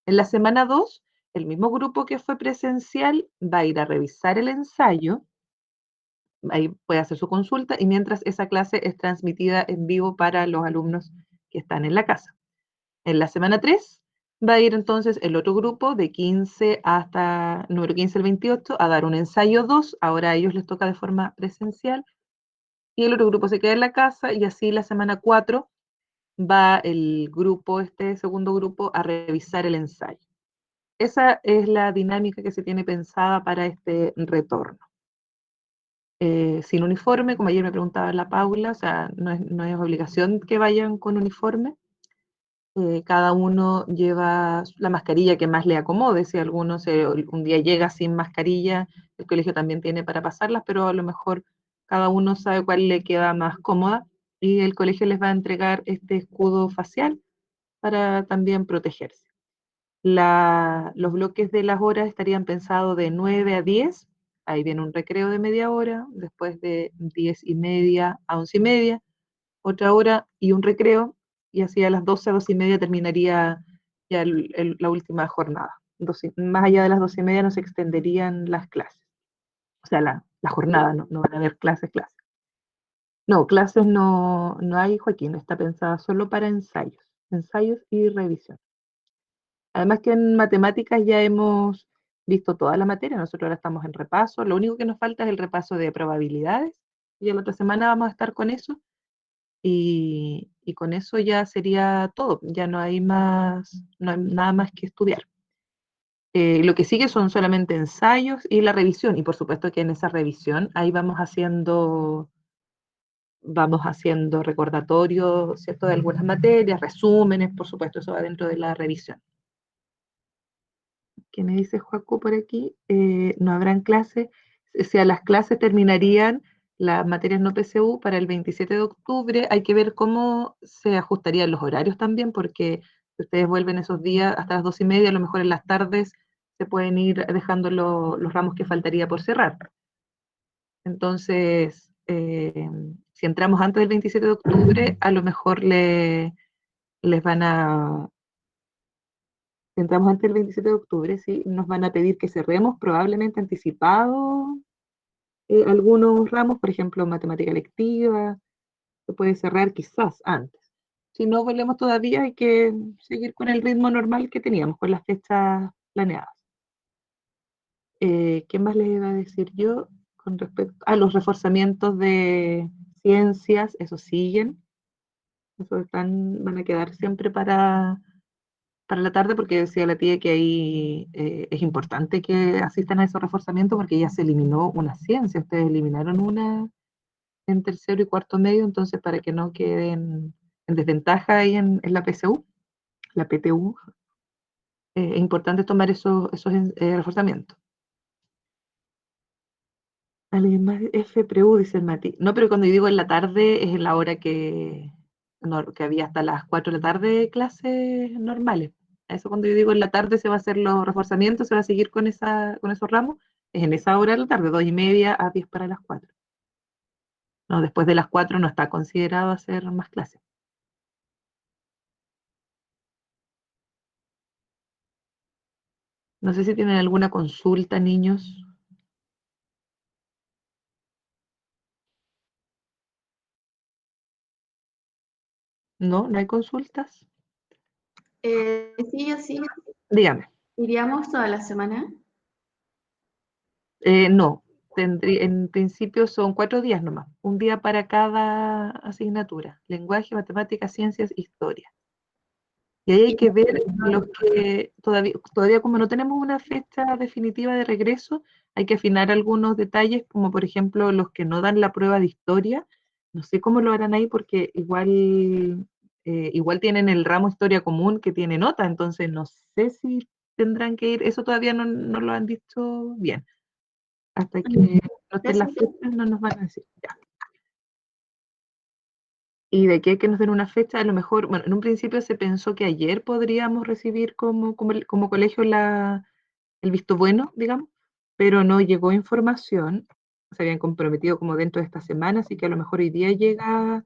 En la semana 2, el mismo grupo que fue presencial va a ir a revisar el ensayo, ahí puede hacer su consulta, y mientras esa clase es transmitida en vivo para los alumnos que están en la casa. En la semana 3 va a ir entonces el otro grupo de 15 hasta número 15 al 28 a dar un ensayo 2, ahora a ellos les toca de forma presencial, y el otro grupo se queda en la casa, y así la semana 4 va el grupo, este segundo grupo, a revisar el ensayo. Esa es la dinámica que se tiene pensada para este retorno. Sin uniforme, como ayer me preguntaba la Paula, o sea, no es obligación que vayan con uniforme. Cada uno lleva la mascarilla que más le acomode. Si alguno un día llega sin mascarilla, el colegio también tiene para pasarlas, pero a lo mejor cada uno sabe cuál le queda más cómoda y el colegio les va a entregar este escudo facial para también protegerse. Los bloques de las horas estarían pensados de 9 a 10, ahí viene un recreo de media hora, después de 10:30 a 11:30, otra hora y un recreo, y así a las 12 a 12:30 terminaría ya la última jornada. Más allá de las 12:30 no se extenderían las clases, o sea, la jornada, no van a haber clases. No, clases no hay, Joaquín, está pensada solo para ensayos y revisión. Además que en matemáticas ya hemos visto toda la materia, nosotros ahora estamos en repaso, lo único que nos falta es el repaso de probabilidades, y la otra semana vamos a estar con eso, y con eso ya sería todo, ya no hay nada más que estudiar. Lo que sigue son solamente ensayos y la revisión, y por supuesto que en esa revisión ahí vamos haciendo recordatorios, ¿cierto?, de algunas materias, resúmenes, por supuesto, eso va dentro de la revisión. ¿Qué me dice Joaco por aquí? No habrán clases, o sea, las clases terminarían, las materias no PSU, para el 27 de octubre. Hay que ver cómo se ajustarían los horarios también, porque si ustedes vuelven esos días hasta las 2:30, a lo mejor en las tardes se pueden ir dejando los ramos que faltaría por cerrar. Entonces, si entramos antes del 27 de octubre, a lo mejor les van a, si entramos antes del 27 de octubre, sí, nos van a pedir que cerremos probablemente anticipado algunos ramos, por ejemplo, matemática electiva, se puede cerrar quizás antes. Si no volvemos todavía, hay que seguir con el ritmo normal que teníamos, con las fechas planeadas. ¿Qué más les iba a decir yo con respecto a los reforzamientos de ciencias? Esos siguen, esos van a quedar siempre para la tarde, porque decía la tía que ahí es importante que asistan a esos reforzamientos porque ya se eliminó una ciencia, ustedes eliminaron una en tercero y cuarto medio, entonces para que no queden en desventaja ahí en la PSU, la PTU, es importante tomar esos reforzamientos. Alguien más, FPRU, dice el Mati. No, pero cuando yo digo en la tarde es en la hora que había hasta las 4 de la tarde clases normales. Eso cuando yo digo en la tarde se va a hacer los reforzamientos, se va a seguir con esos ramos, es en esa hora de la tarde, 2:30 a 10 para las 4. No, después de las 4 no está considerado hacer más clases. No sé si tienen alguna consulta, niños. ¿No? ¿No hay consultas? Sí, yo sí. Dígame. ¿Iríamos toda la semana? No, en principio son 4 días nomás, un día para cada asignatura, lenguaje, matemáticas, ciencias, historia. Y ahí hay que ver los que todavía como no tenemos una fecha definitiva de regreso, hay que afinar algunos detalles, como por ejemplo los que no dan la prueba de historia. No sé cómo lo harán ahí porque igual tienen el ramo historia común que tiene nota, entonces no sé si tendrán que ir, eso todavía no lo han dicho bien. Hasta que no estén las fechas no nos van a decir. Ya. Y de que nos den una fecha, a lo mejor, bueno, en un principio se pensó que ayer podríamos recibir como colegio el visto bueno, digamos, pero no llegó información, se habían comprometido como dentro de esta semana, así que a lo mejor hoy día llega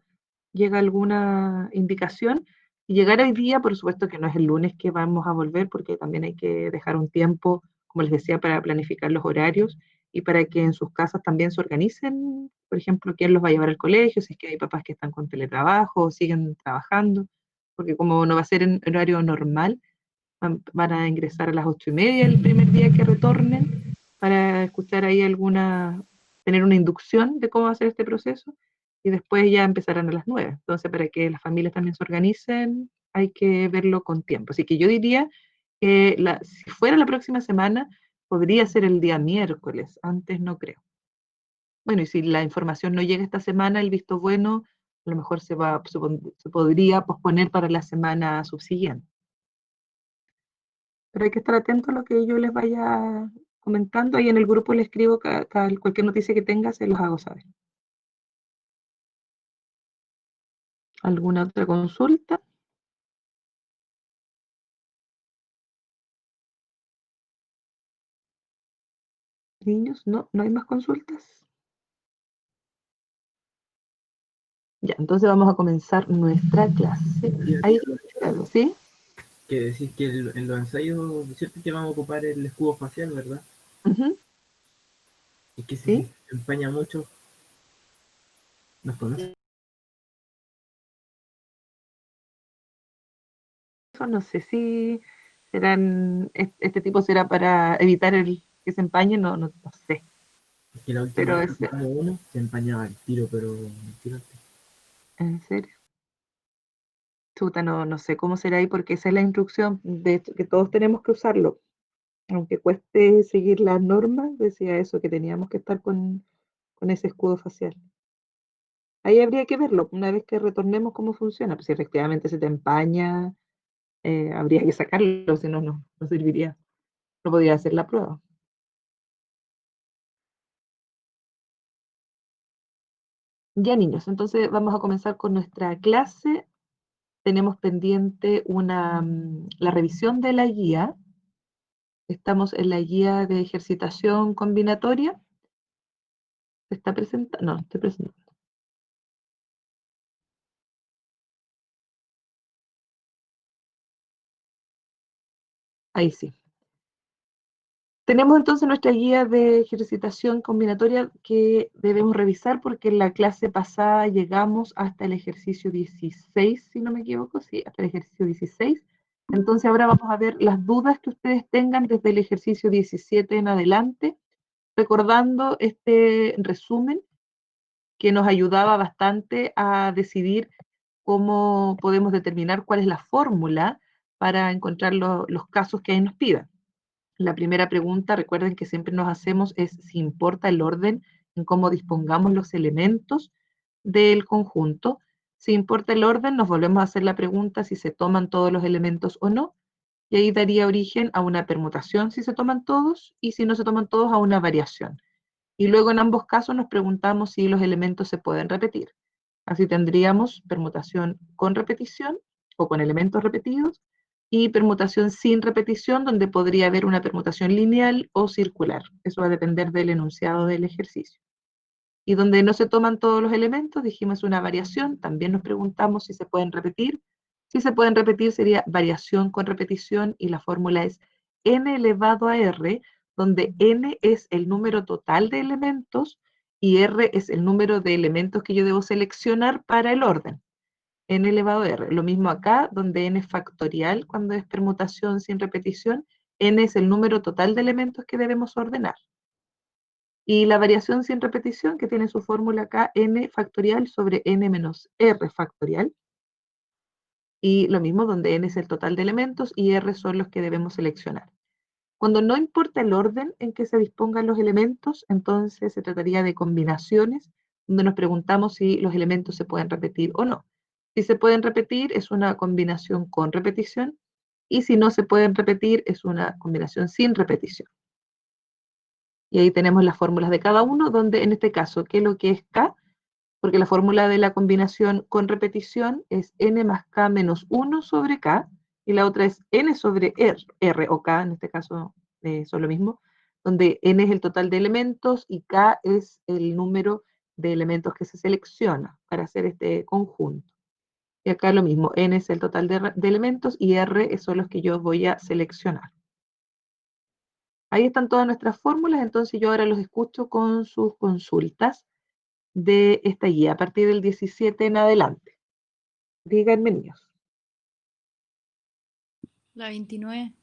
alguna indicación, Y llegar hoy día, por supuesto que no es el lunes que vamos a volver, porque también hay que dejar un tiempo, como les decía, para planificar los horarios y para que en sus casas también se organicen, por ejemplo, quién los va a llevar al colegio, si es que hay papás que están con teletrabajo o siguen trabajando, porque como no va a ser en horario normal, van a ingresar a las 8:30 el primer día que retornen para escuchar ahí tener una inducción de cómo va a ser este proceso y después ya empezarán a las 9. Entonces, para que las familias también se organicen, hay que verlo con tiempo. Así que yo diría que si fuera la próxima semana, podría ser el día miércoles, antes no creo. Bueno, y si la información no llega esta semana, el visto bueno, a lo mejor se podría posponer para la semana subsiguiente. Pero hay que estar atento a lo que yo les vaya comentando. Ahí en el grupo les escribo cualquier noticia que tenga, se los hago saber. ¿Alguna otra consulta? Niños, no, no hay más consultas. Ya, entonces vamos a comenzar nuestra clase. Ahí, claro, ¿sí? Que decís que en los ensayos, ¿cierto que vamos a ocupar el escudo facial, verdad? Ujú, Y que si ¿sí? se empaña mucho, nos conoce. Eso no sé si este tipo será para evitar que se empañe, no, no, no sé. Que la última Pero vez es, que ocupamos uno, se empañaba el tiro, pero el tiro. ¿en serio? Chuta, no, no sé cómo será ahí porque esa es la instrucción de hecho, que todos tenemos que usarlo. Aunque cueste seguir las normas, decía eso, que teníamos que estar con ese escudo facial. Ahí habría que verlo, una vez que retornemos cómo funciona. Pues si efectivamente se te empaña, habría que sacarlo, si no, no serviría. No podría hacer la prueba. Ya, niños, entonces vamos a comenzar con nuestra clase. Tenemos pendiente la revisión de la guía. Estamos en la guía de ejercitación combinatoria. ¿Se está presentando? No, estoy presentando. Ahí sí. Tenemos entonces nuestra guía de ejercitación combinatoria que debemos revisar porque en la clase pasada llegamos hasta el ejercicio 16, si no me equivoco, sí, hasta el ejercicio 16. Entonces ahora vamos a ver las dudas que ustedes tengan desde el ejercicio 17 en adelante, recordando este resumen que nos ayudaba bastante a decidir cómo podemos determinar cuál es la fórmula para encontrar los casos que ahí nos pidan. La primera pregunta, recuerden que siempre nos hacemos es si importa el orden en cómo dispongamos los elementos del conjunto. Si importa el orden, nos volvemos a hacer la pregunta si se toman todos los elementos o no, y ahí daría origen a una permutación si se toman todos y si no se toman todos a una variación. Y luego en ambos casos nos preguntamos si los elementos se pueden repetir. Así tendríamos permutación con repetición o con elementos repetidos y permutación sin repetición, donde podría haber una permutación lineal o circular. Eso va a depender del enunciado del ejercicio. Y donde no se toman todos los elementos, dijimos una variación, también nos preguntamos si se pueden repetir. Si se pueden repetir sería variación con repetición y la fórmula es n elevado a r, donde n es el número total de elementos y r es el número de elementos que yo debo seleccionar para el orden. N elevado a r. Lo mismo acá, donde n es factorial cuando es permutación sin repetición, n es el número total de elementos que debemos ordenar. Y la variación sin repetición, que tiene su fórmula acá, n factorial sobre n menos r factorial. Y lo mismo donde n es el total de elementos y r son los que debemos seleccionar. Cuando no importa el orden en que se dispongan los elementos, entonces se trataría de combinaciones, donde nos preguntamos si los elementos se pueden repetir o no. Si se pueden repetir, es una combinación con repetición, y si no se pueden repetir, es una combinación sin repetición. Y ahí tenemos las fórmulas de cada uno, donde en este caso, ¿qué es lo que es K? Porque la fórmula de la combinación con repetición es n más k menos 1 sobre k, y la otra es n sobre r o k, en este caso son lo mismo, donde n es el total de elementos y k es el número de elementos que se selecciona para hacer este conjunto. Y acá lo mismo, n es el total de elementos y r son los que yo voy a seleccionar. Ahí están todas nuestras fórmulas, entonces yo ahora los escucho con sus consultas de esta guía, a partir del 17 en adelante. Díganme, niños. La 29,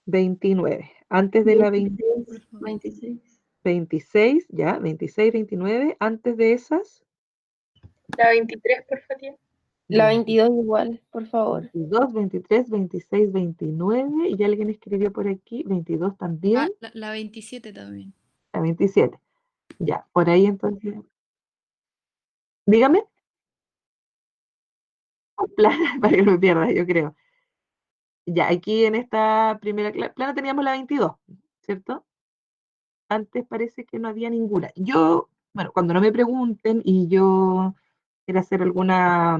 29. Antes de la 20, por favor. 26. 26, ya, 26, 29. Antes de esas, La 23, por favor. La 22 igual, por favor. 22, 23, 26, 29. Y alguien escribió por aquí, 22 Ah, también. la 27 también. La 27. Ya, por ahí entonces. Dígame. Para que no me pierda, yo creo. Ya, aquí en esta primera plana teníamos la 22, ¿cierto? Antes parece que no había ninguna. Yo, bueno, cuando no me pregunten y yo quiera hacer alguna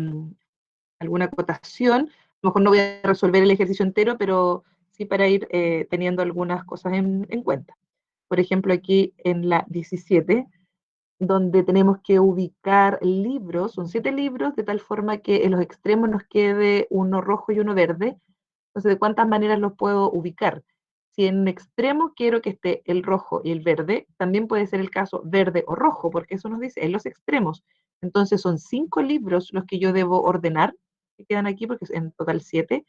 acotación, a lo mejor no voy a resolver el ejercicio entero, pero sí para ir teniendo algunas cosas en cuenta. Por ejemplo, aquí en la 17, donde tenemos que ubicar libros, son 7 libros, de tal forma que en los extremos nos quede uno rojo y uno verde. Entonces, ¿de cuántas maneras los puedo ubicar? Si en un extremo quiero que esté el rojo y el verde, también puede ser el caso verde o rojo, porque eso nos dice en los extremos. Entonces, son 5 libros los que yo debo ordenar, que quedan aquí, porque es en total 7.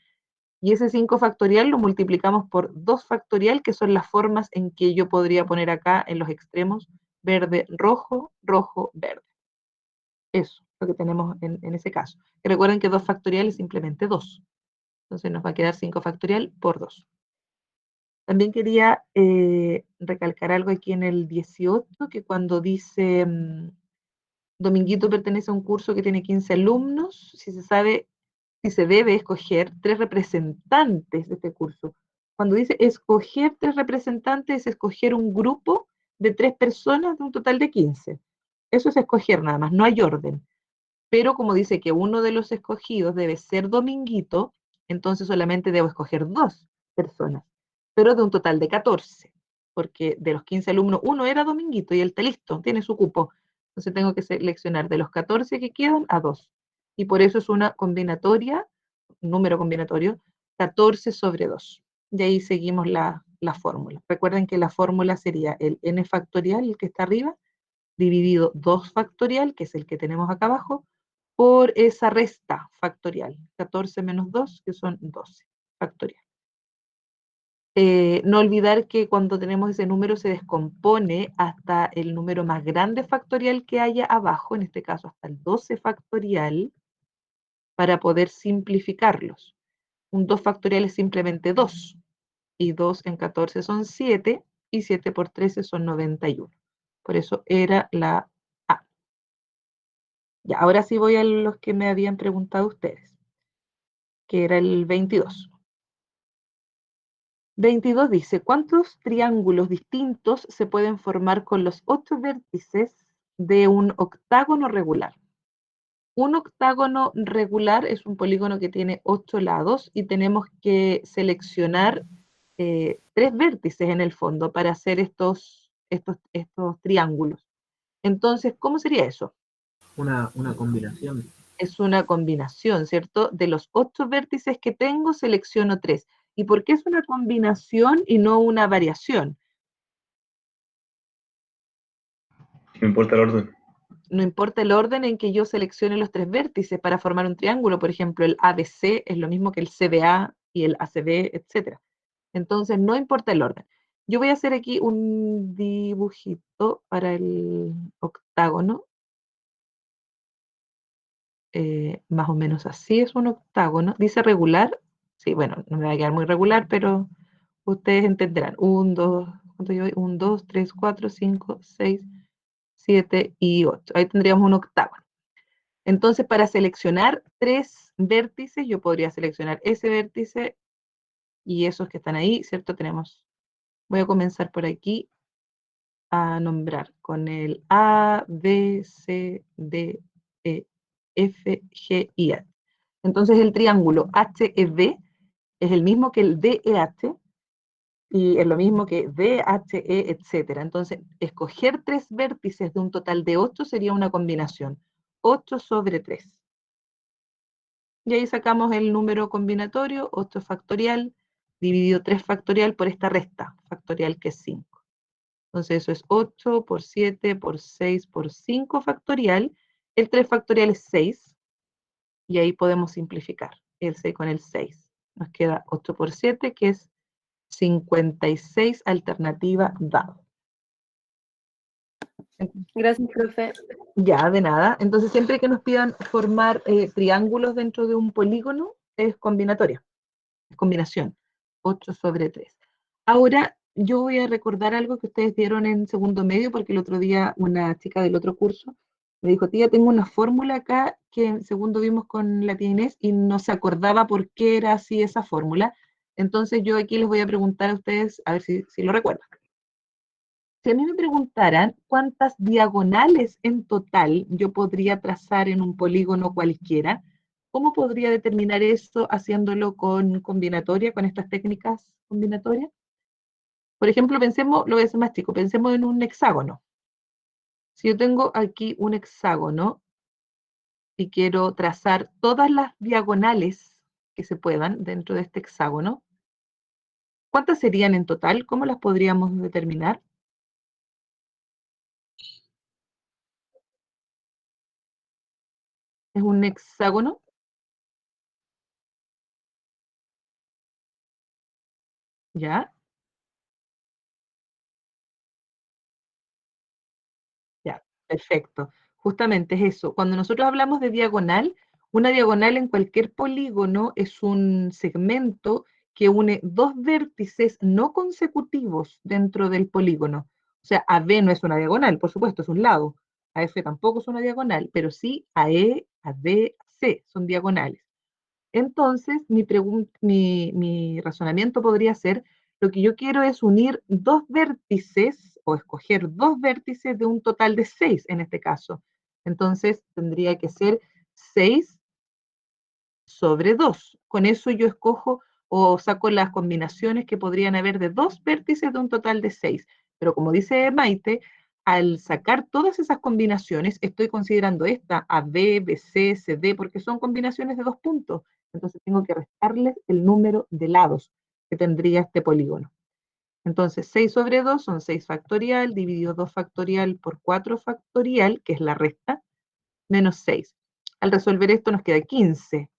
Y ese 5 factorial lo multiplicamos por 2 factorial, que son las formas en que yo podría poner acá en los extremos verde, rojo, rojo, verde. Eso, lo que tenemos en ese caso. Y recuerden que 2 factorial es simplemente 2. Entonces nos va a quedar 5 factorial por 2. También quería recalcar algo aquí en el 18, que cuando dice Dominguito pertenece a un curso que tiene 15 alumnos, si se sabe, si se debe escoger 3 representantes de este curso. Cuando dice escoger 3 representantes, es escoger un grupo de 3 personas de un total de 15. Eso es escoger nada más, no hay orden. Pero como dice que uno de los escogidos debe ser Dominguito, entonces solamente debo escoger 2 personas, pero de un total de 14, porque de los 15 alumnos, uno era Dominguito y él está listo, tiene su cupo. Entonces tengo que seleccionar de los 14 que quedan a 2. Y por eso es una combinatoria, un número combinatorio, 14 sobre 2. De ahí seguimos la fórmula. Recuerden que la fórmula sería el n factorial, el que está arriba, dividido 2 factorial, que es el que tenemos acá abajo, por esa resta factorial, 14 menos 2, que son 12 factorial. No olvidar que cuando tenemos ese número se descompone hasta el número más grande factorial que haya abajo, en este caso hasta el 12 factorial, para poder simplificarlos. Un 2 factorial es simplemente 2, y 2 en 14 son 7, y 7 por 13 son 91. Por eso era la A. Ya, ahora sí voy a los que me habían preguntado ustedes, que era el 22. 22 dice, ¿cuántos triángulos distintos se pueden formar con los 8 vértices de un octágono regular? Un octágono regular es un polígono que tiene 8 lados y tenemos que seleccionar 3 vértices en el fondo para hacer estos triángulos. Entonces, ¿cómo sería eso? Una combinación. Es una combinación, ¿cierto? De los 8 vértices que tengo, selecciono 3. ¿Y por qué es una combinación y no una variación? No importa el orden. No importa el orden en que yo seleccione los 3 vértices para formar un triángulo, por ejemplo, el ABC es lo mismo que el CBA y el ACB, etc. Entonces, no importa el orden. Yo voy a hacer aquí un dibujito para el octágono. Más o menos así es un octágono. Dice regular. Sí, bueno, no me va a quedar muy regular, pero ustedes entenderán. 1, 2, ¿cuánto llevo? 1, 2, 3, 4, 5, 6, 7 y 8. Ahí tendríamos un octágono. Entonces, para seleccionar 3 vértices, yo podría seleccionar ese vértice y esos que están ahí, ¿cierto? Voy a comenzar por aquí a nombrar con el A, B, C, D, E, F, G y H. Entonces, el triángulo HEB es el mismo que el DEH y es lo mismo que DHE, etc. Entonces, escoger 3 vértices de un total de 8 sería una combinación. 8 sobre 3. Y ahí sacamos el número combinatorio, 8 factorial, dividido 3 factorial por esta resta factorial que es 5. Entonces eso es 8 por 7 por 6 por 5 factorial. El 3 factorial es 6. Y ahí podemos simplificar el 6 con el 6. Nos queda 8 por 7, que es 56, alternativa dado. Gracias, profe. Ya, de nada. Entonces, siempre que nos pidan formar triángulos dentro de un polígono, es combinatoria, es combinación. 8 sobre 3. Ahora, yo voy a recordar algo que ustedes vieron en segundo medio, porque el otro día una chica del otro curso me dijo, tía, tengo una fórmula acá que en segundo vimos con la tía Inés y no se acordaba por qué era así esa fórmula. Entonces, yo aquí les voy a preguntar a ustedes, a ver si lo recuerdan. Si a mí me preguntaran cuántas diagonales en total yo podría trazar en un polígono cualquiera, ¿cómo podría determinar eso haciéndolo con combinatoria, con estas técnicas combinatorias? Por ejemplo, pensemos, lo voy a hacer más chico, pensemos en un hexágono. Si yo tengo aquí un hexágono y quiero trazar todas las diagonales que se puedan dentro de este hexágono, ¿cuántas serían en total? ¿Cómo las podríamos determinar? ¿Es un hexágono? ¿Ya? Ya, perfecto. Justamente es eso. Cuando nosotros hablamos de diagonal, una diagonal en cualquier polígono es un segmento que une dos vértices no consecutivos dentro del polígono. O sea, AB no es una diagonal, por supuesto, es un lado. AF tampoco es una diagonal, pero sí AE, AD, AC son diagonales. Entonces, mi razonamiento podría ser, lo que yo quiero es unir dos vértices o escoger dos vértices de un total de 6 en este caso. Entonces, tendría que ser 6 sobre 2. Con eso yo escojo o saco las combinaciones que podrían haber de dos vértices de un total de 6. Pero como dice Maite, al sacar todas esas combinaciones, estoy considerando esta AB, BC, CD, porque son combinaciones de dos puntos. Entonces tengo que restarles el número de lados que tendría este polígono. Entonces 6 sobre 2 son 6 factorial, dividido 2 factorial por 4 factorial, que es la resta, menos 6. Al resolver esto nos queda 15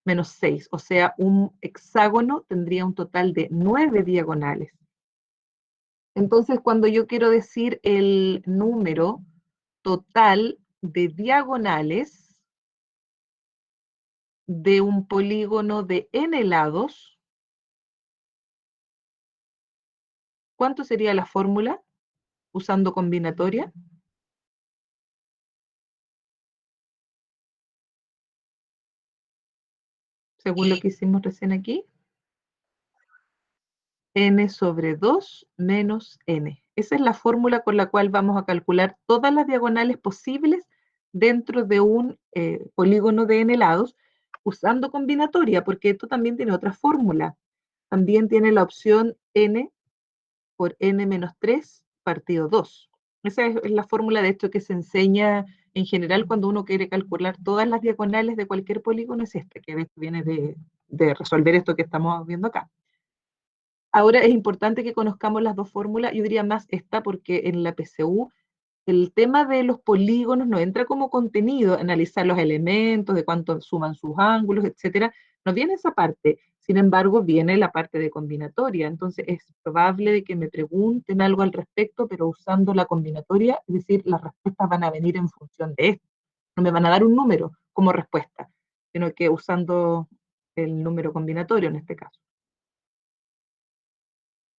menos 6, o sea, un hexágono tendría un total de 9 diagonales. Entonces, cuando yo quiero decir el número total de diagonales de un polígono de n lados, ¿cuánto sería la fórmula usando combinatoria? Según lo que hicimos recién aquí. N sobre 2 menos n. Esa es la fórmula con la cual vamos a calcular todas las diagonales posibles dentro de un polígono de n lados usando combinatoria, porque esto también tiene otra fórmula. También tiene la opción n por n menos 3 partido 2. Esa es la fórmula, de hecho, que se enseña en general cuando uno quiere calcular todas las diagonales de cualquier polígono, es esta, que viene de resolver esto que estamos viendo acá. Ahora es importante que conozcamos las dos fórmulas, yo diría más esta porque en la PSU el tema de los polígonos no entra como contenido, analizar los elementos, de cuánto suman sus ángulos, etcétera, no viene esa parte, sin embargo viene la parte de combinatoria, entonces es probable de que me pregunten algo al respecto, pero usando la combinatoria, es decir, las respuestas van a venir en función de esto, no me van a dar un número como respuesta, sino que usando el número combinatorio en este caso.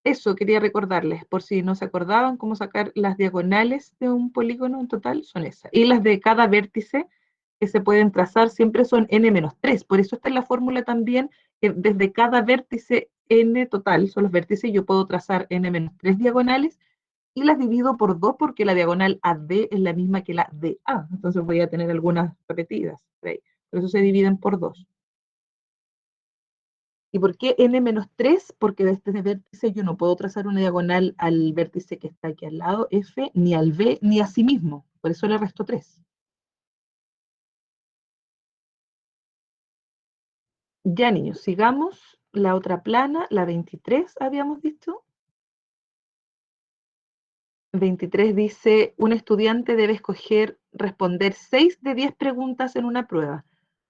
Eso quería recordarles, por si no se acordaban cómo sacar las diagonales de un polígono en total, son esas. Y las de cada vértice que se pueden trazar siempre son n-3. Por eso está en la fórmula también, que desde cada vértice n total, son los vértices, yo puedo trazar n-3 diagonales y las divido por 2 porque la diagonal AD es la misma que la DA. Entonces voy a tener algunas repetidas. Por eso se dividen por 2. ¿Y por qué n-3? Porque desde este vértice yo no puedo trazar una diagonal al vértice que está aquí al lado, F, ni al B, ni a sí mismo. Por eso le resto 3. Ya, niños, sigamos. La otra plana, la 23, habíamos dicho. 23 dice, un estudiante debe escoger responder 6 de 10 preguntas en una prueba.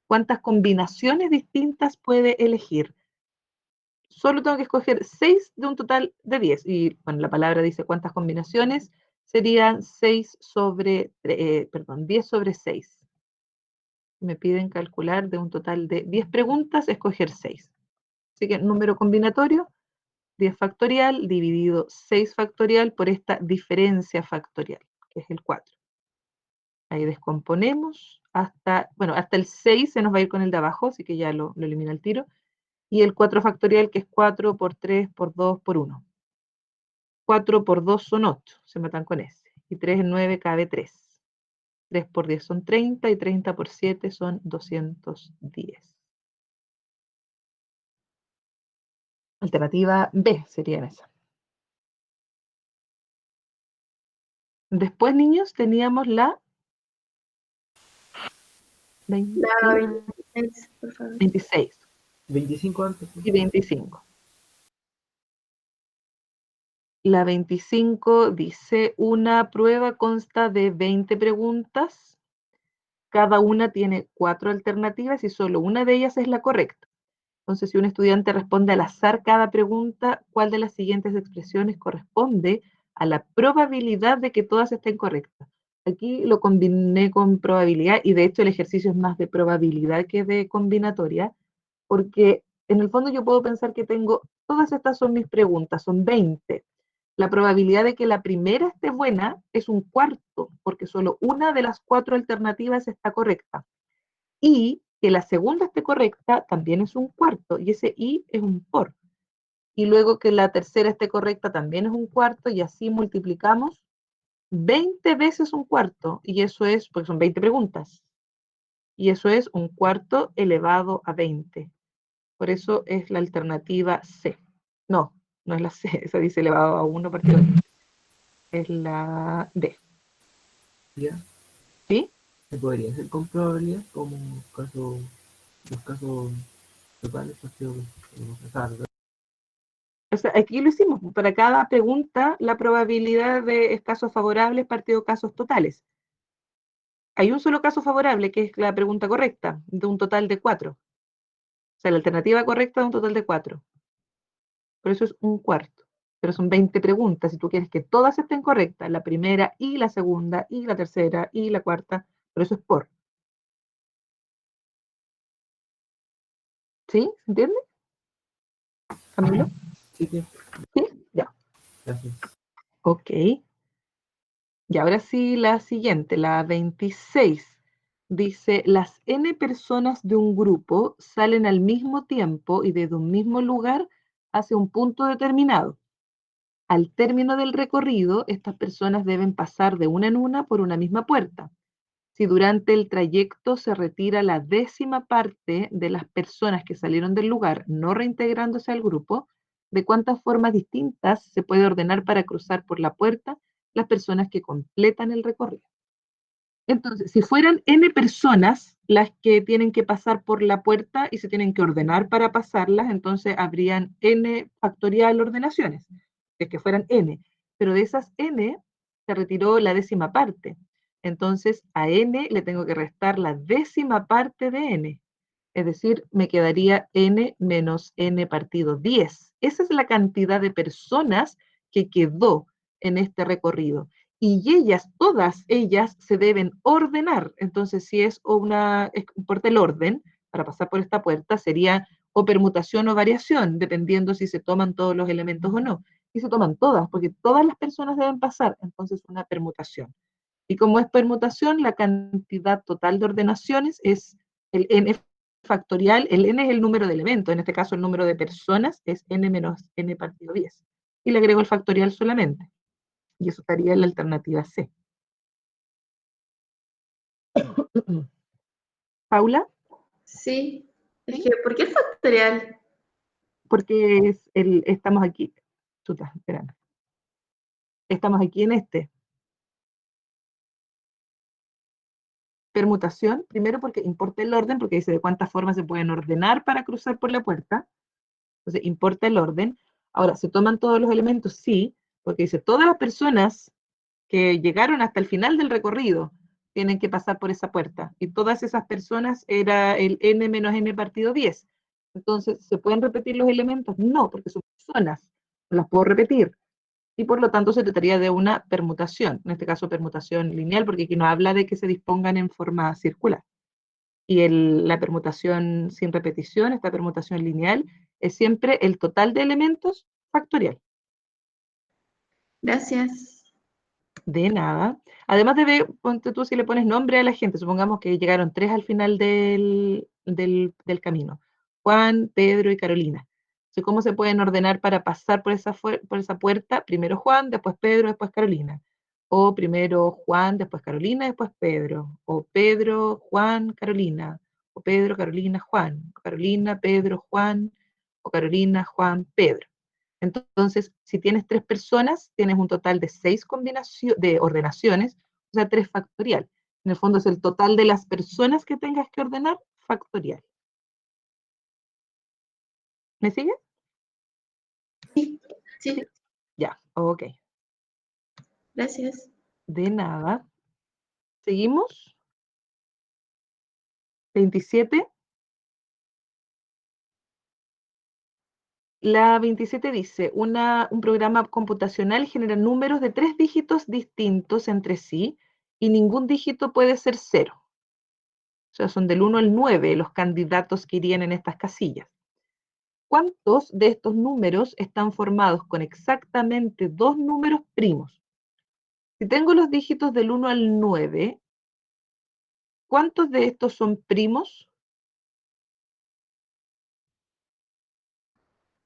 ¿Cuántas combinaciones distintas puede elegir? Solo tengo que escoger 6 de un total de 10. Y bueno, la palabra dice cuántas combinaciones. Serían 10 sobre 6. Me piden calcular de un total de 10 preguntas, escoger 6. Así que número combinatorio, 10 factorial dividido 6 factorial por esta diferencia factorial, que es el 4. Ahí descomponemos hasta el 6 se nos va a ir con el de abajo, así que ya lo elimina el tiro. Y el 4 factorial, que es 4 por 3 por 2 por 1. 4 por 2 son 8, se matan con ese. Y 3 en 9 cabe 3. 3 por 10 son 30 y 30 por 7 son 210. Alternativa B sería esa. Después, niños, teníamos la 26, por favor. 26 25 antes. y 25. La 25 dice, una prueba consta de 20 preguntas. Cada una tiene 4 alternativas y solo una de ellas es la correcta. Entonces, si un estudiante responde al azar cada pregunta, ¿cuál de las siguientes expresiones corresponde a la probabilidad de que todas estén correctas? Aquí lo combiné con probabilidad y de hecho el ejercicio es más de probabilidad que de combinatoria, porque en el fondo yo puedo pensar que todas estas son mis preguntas, son 20. La probabilidad de que la primera esté buena es un cuarto, porque solo una de las 4 alternativas está correcta. Y que la segunda esté correcta también es un cuarto, y ese y es un por. Y luego que la tercera esté correcta también es un cuarto, y así multiplicamos 20 veces un cuarto, y eso es, porque son 20 preguntas, y eso es un cuarto elevado a 20. Por eso es la alternativa C. No, no es la C, esa dice elevado a 1 partido 20. Es la D. ¿Ya? ¿Sí? ¿Se podría hacer con probabilidad como los casos totales, partido, O sea, aquí lo hicimos. Para cada pregunta, la probabilidad de casos favorables partido casos totales. Hay un solo caso favorable, que es la pregunta correcta, de un total de 4. O sea, la alternativa correcta de un total de 4. Por eso es un cuarto. Pero son 20 preguntas. Si tú quieres que todas estén correctas, la primera y la segunda y la tercera y la cuarta, por eso es por. ¿Sí? ¿Se entiende? ¿Camilo? Sí, sí, ¿Sí? Ya. gracias. Ok. Y ahora sí, la siguiente, la 26. Dice, las n personas de un grupo salen al mismo tiempo y desde un mismo lugar hacia un punto determinado. Al término del recorrido, estas personas deben pasar de una en una por una misma puerta. Si durante el trayecto se retira la 10ª parte de las personas que salieron del lugar, no reintegrándose al grupo, ¿de cuántas formas distintas se puede ordenar para cruzar por la puerta las personas que completan el recorrido? Entonces, si fueran n personas las que tienen que pasar por la puerta y se tienen que ordenar para pasarlas, entonces habrían n factorial ordenaciones, si es que fueran n. Pero de esas n se retiró la 10ª parte. Entonces, a n le tengo que restar la 10ª parte de n. Es decir, me quedaría n menos n partido 10. Esa es la cantidad de personas que quedó en este recorrido. Y ellas, todas ellas, se deben ordenar. Entonces, si importa el orden, para pasar por esta puerta, sería o permutación o variación, dependiendo si se toman todos los elementos o no. Y se toman todas, porque todas las personas deben pasar, entonces una permutación. Y como es permutación, la cantidad total de ordenaciones es el n factorial. El n es el número de elementos, en este caso el número de personas es n menos n partido 10. Y le agrego el factorial solamente. Y eso estaría en la alternativa C. Paula, Sí. Es que, ¿por qué el factorial? porque estamos aquí. Chuta, espérame. Estamos aquí en este. permutación, primero porque importa el orden, porque dice de cuántas formas se pueden ordenar para cruzar por la puerta. Entonces, importa el orden. Ahora, ¿se toman todos los elementos? Sí, porque dice, todas las personas que llegaron hasta el final del recorrido tienen que pasar por esa puerta. Y todas esas personas era el n menos n partido 10. Entonces, ¿se pueden repetir los elementos? No, porque son personas, no las puedo repetir. Y por lo tanto se trataría de una permutación, en este caso permutación lineal, porque aquí nos habla de que se dispongan en forma circular. Y la permutación sin repetición, esta permutación lineal, es siempre el total de elementos factorial. Gracias. De nada. Además de ver, ponte tú si le pones nombre a la gente, supongamos que llegaron 3 al final del camino. Juan, Pedro y Carolina. Entonces, ¿cómo se pueden ordenar para pasar por esa puerta? Primero Juan, después Pedro, después Carolina. O primero Juan, después Carolina, después Pedro. O Pedro, Juan, Carolina. O Pedro, Carolina, Juan. O Carolina, Pedro, Juan. O Carolina, Juan, Pedro. Entonces, si tienes 3 personas, tienes un total de 6 de ordenaciones, o sea, 3 factorial. En el fondo es el total de las personas que tengas que ordenar factorial. ¿Me sigues? Sí, sí, Ya, ok. gracias. De nada. ¿Seguimos? 27. La 27 dice, un programa computacional genera números de 3 dígitos distintos entre sí y ningún dígito puede ser 0. O sea, son del 1 al 9 los candidatos que irían en estas casillas. ¿Cuántos de estos números están formados con exactamente 2 números primos? Si tengo los dígitos del 1 al 9, ¿cuántos de estos son primos?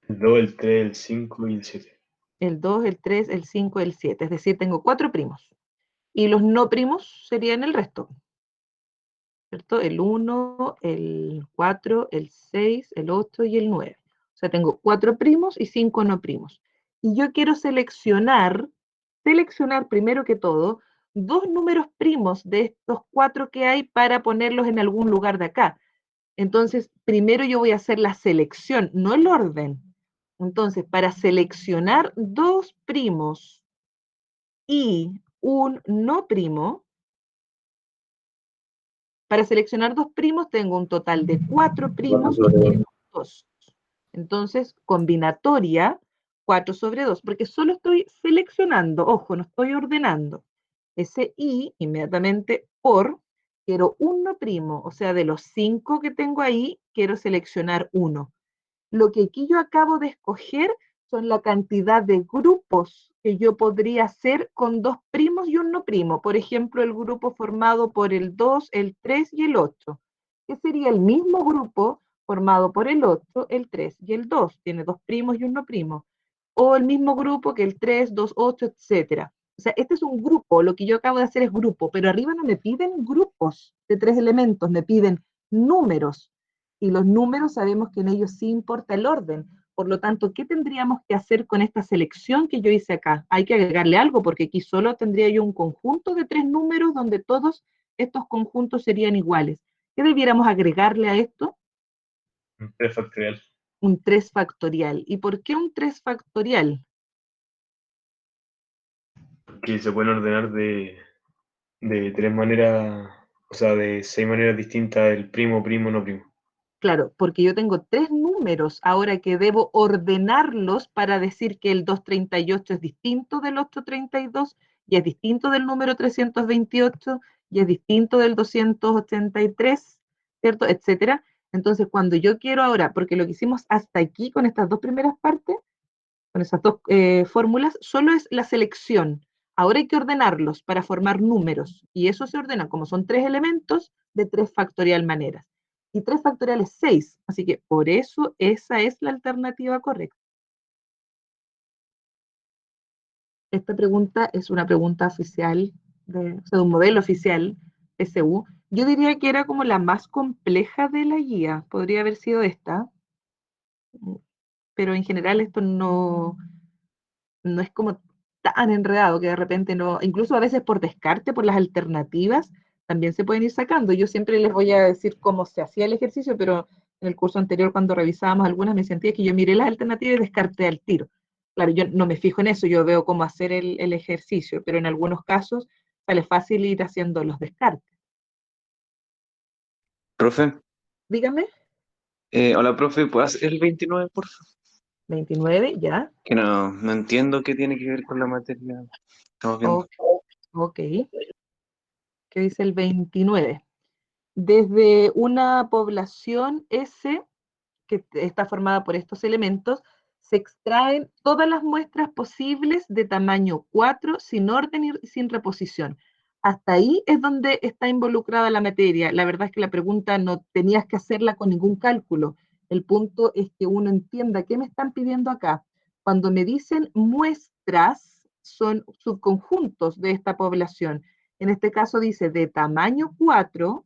El 2, el 3, el 5 y el 7. El 2, el 3, el 5, el 7. Es decir, tengo 4 primos. Y los no primos serían el resto, ¿cierto? El 1, el 4, el 6, el 8 y el 9. O sea, tengo 4 primos y 5 no primos. Y yo quiero seleccionar primero que todo 2 números primos de estos 4 que hay para ponerlos en algún lugar de acá. Entonces, primero yo voy a hacer la selección, no el orden. Entonces, para seleccionar 2 primos y un no primo, para seleccionar 2 primos tengo un total de 4 primos y 2. Entonces, combinatoria 4 sobre 2, porque solo estoy seleccionando, ojo, no estoy ordenando. Ese i, inmediatamente por, quiero un no primo, o sea, de los 5 que tengo ahí, quiero seleccionar uno. Lo que aquí yo acabo de escoger son la cantidad de grupos que yo podría hacer con 2 primos y un no primo. Por ejemplo, el grupo formado por el 2, el 3 y el 8, que sería el mismo grupo formado por el 8, el 3 y el 2. Tiene 2 primos y un no primo. O el mismo grupo que el 3, 2, 8, etc. O sea, este es un grupo, lo que yo acabo de hacer es grupo, pero arriba no me piden grupos de 3 elementos, me piden números. Y los números sabemos que en ellos sí importa el orden. Por lo tanto, ¿qué tendríamos que hacer con esta selección que yo hice acá? Hay que agregarle algo, porque aquí solo tendría yo un conjunto de 3 números donde todos estos conjuntos serían iguales. ¿Qué debiéramos agregarle a esto? Un 3 factorial. Un 3 factorial. ¿Y por qué un 3 factorial? Que se pueden ordenar de 3 maneras, o sea, de 6 maneras distintas, el primo, primo, no primo. Claro, porque yo tengo 3 números ahora que debo ordenarlos para decir que el 238 es distinto del 832 y es distinto del número 328 y es distinto del 283, ¿cierto? Etcétera. Entonces, cuando yo quiero ahora, porque lo que hicimos hasta aquí con estas 2 primeras partes, con esas 2 fórmulas, solo es la selección. Ahora hay que ordenarlos para formar números y eso se ordena como son 3 elementos de 3 factorial maneras. Y 3 factorial es 6, así que por eso esa es la alternativa correcta. Esta pregunta es una pregunta oficial, o sea, de un modelo oficial SU. Yo diría que era como la más compleja de la guía, podría haber sido esta, pero en general esto no es como tan enredado que de repente no, incluso a veces por descarte, por las alternativas, también se pueden ir sacando. Yo siempre les voy a decir cómo se hacía el ejercicio, pero en el curso anterior, cuando revisábamos algunas, me sentía que yo miré las alternativas y descarté al tiro. Claro, yo no me fijo en eso, yo veo cómo hacer el ejercicio, pero en algunos casos sale fácil ir haciendo los descartes. Profe, Dígame, hola, profe, ¿puedo hacer el 29, por favor? 29, ya. Que no entiendo qué tiene que ver con la materia. Estamos viendo. Ok. ¿Qué dice el 29? Desde una población S, que está formada por estos elementos, se extraen todas las muestras posibles de tamaño 4 sin orden y sin reposición. Hasta ahí es donde está involucrada la materia. La verdad es que la pregunta no tenías que hacerla con ningún cálculo. El punto es que uno entienda qué me están pidiendo acá. Cuando me dicen muestras, son subconjuntos de esta población. En este caso dice de tamaño 4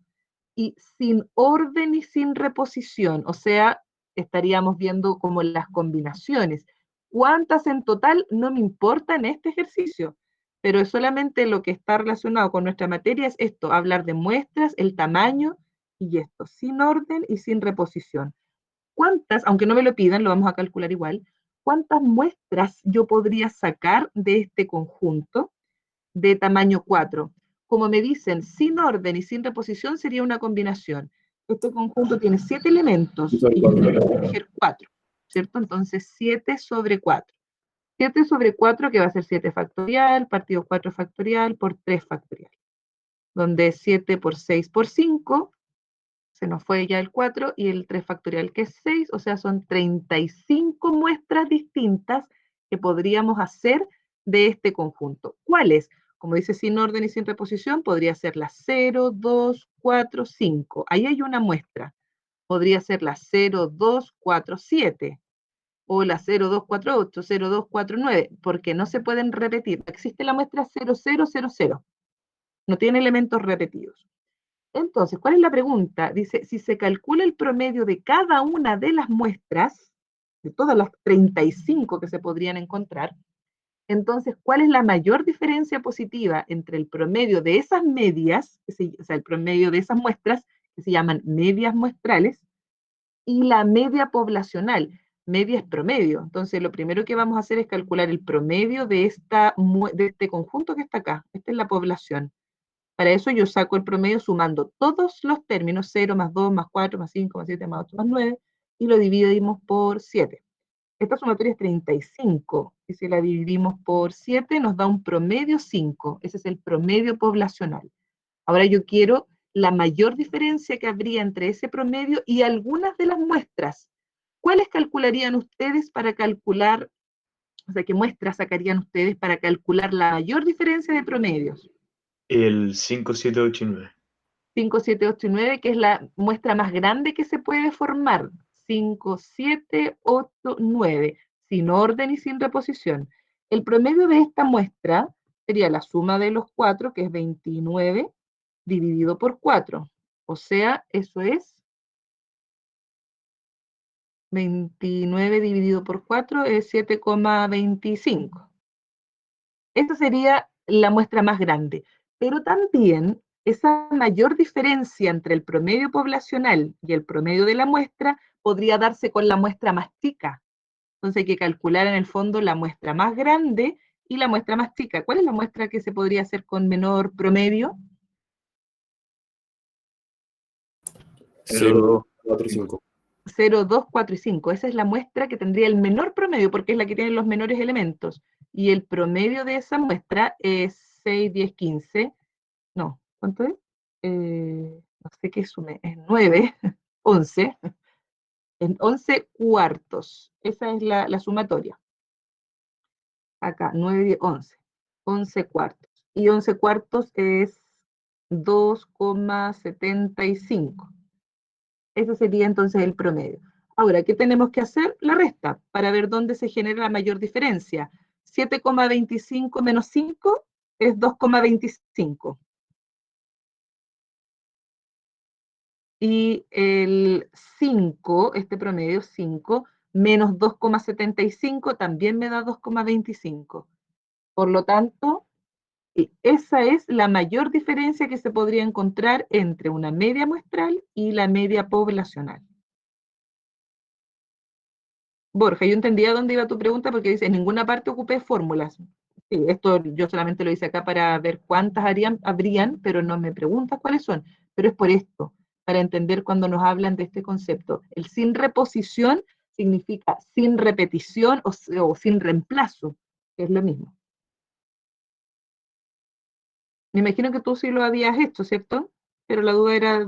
y sin orden y sin reposición, o sea, estaríamos viendo como las combinaciones. ¿Cuántas en total? No me importa en este ejercicio, pero es solamente lo que está relacionado con nuestra materia es esto, hablar de muestras, el tamaño y esto, sin orden y sin reposición. ¿Cuántas, aunque no me lo pidan, lo vamos a calcular igual, cuántas muestras yo podría sacar de este conjunto de tamaño 4? Como me dicen, sin orden y sin reposición sería una combinación. Este conjunto tiene 7 elementos y yo tengo que escoger 4, ¿cierto? Entonces 7 sobre 4. 7 sobre 4 que va a ser 7 factorial, partido 4 factorial por 3 factorial. Donde 7 por 6 por 5, se nos fue ya el 4 y el 3 factorial que es 6, o sea, son 35 muestras distintas que podríamos hacer de este conjunto. ¿Cuáles? Como dice, sin orden y sin reposición, podría ser la 0, 2, 4, 5. Ahí hay una muestra. Podría ser la 0, 2, 4, 7. O la 0, 2, 4, 8, 0, 2, 4, 9. Porque no se pueden repetir. Existe la muestra 0, 0, 0, 0. No tiene elementos repetidos. Entonces, ¿cuál es la pregunta? Dice, si se calcula el promedio de cada una de las muestras, de todas las 35 que se podrían encontrar, entonces, ¿cuál es la mayor diferencia positiva entre el promedio de esas medias, o sea, el promedio de esas muestras, que se llaman medias muestrales, y la media poblacional? Media es promedio. Entonces, lo primero que vamos a hacer es calcular el promedio de este conjunto que está acá. Esta es la población. Para eso yo saco el promedio sumando todos los términos, 0 más 2 más 4 más 5 más 7 más 8 más 9, y lo dividimos por 7. Esta sumatoria es 35, y si la dividimos por 7 nos da un promedio 5. Ese es el promedio poblacional. Ahora yo quiero la mayor diferencia que habría entre ese promedio y algunas de las muestras. ¿Cuáles calcularían ustedes para calcular, o sea, qué muestras sacarían ustedes para calcular la mayor diferencia de promedios? El 5, 7, 8 y 9. 5, 7, 8 y 9, que es la muestra más grande que se puede formar. 5, 7, 8, 9, sin orden y sin reposición. El promedio de esta muestra sería la suma de los 4, que es 29, dividido por 4. O sea, eso es 29 dividido por 4 es 7,25. Esta sería la muestra más grande. Pero también esa mayor diferencia entre el promedio poblacional y el promedio de la muestra podría darse con la muestra más chica. Entonces hay que calcular en el fondo la muestra más grande y la muestra más chica. ¿Cuál es la muestra que se podría hacer con menor promedio? 0, 2, 4 y 5. 0, 2, 4 y 5. Esa es la muestra que tendría el menor promedio porque es la que tiene los menores elementos. Y el promedio de esa muestra es 6, 10, 15. No, ¿cuánto es? No sé qué sume, es 9, 11. En 11 cuartos. Esa es la sumatoria. Acá, 9, 10, 11. 11 cuartos. Y 11 cuartos es 2,75. Ese sería entonces el promedio. Ahora, ¿qué tenemos que hacer? La resta, para ver dónde se genera la mayor diferencia. 7,25 menos 5 es 2,25. Y el 5, este promedio 5, menos 2,75 también me da 2,25. Por lo tanto, Y esa es la mayor diferencia que se podría encontrar entre una media muestral y la media poblacional. Borja, yo entendía dónde iba tu pregunta porque dice, en ninguna parte ocupé fórmulas. Sí, esto yo solamente lo hice acá para ver cuántas habrían, pero no me preguntas cuáles son. Pero es por esto, para entender cuando nos hablan de este concepto. El sin reposición significa sin repetición o sin reemplazo, que es lo mismo. Me imagino que tú sí lo habías hecho, ¿cierto? Pero la duda era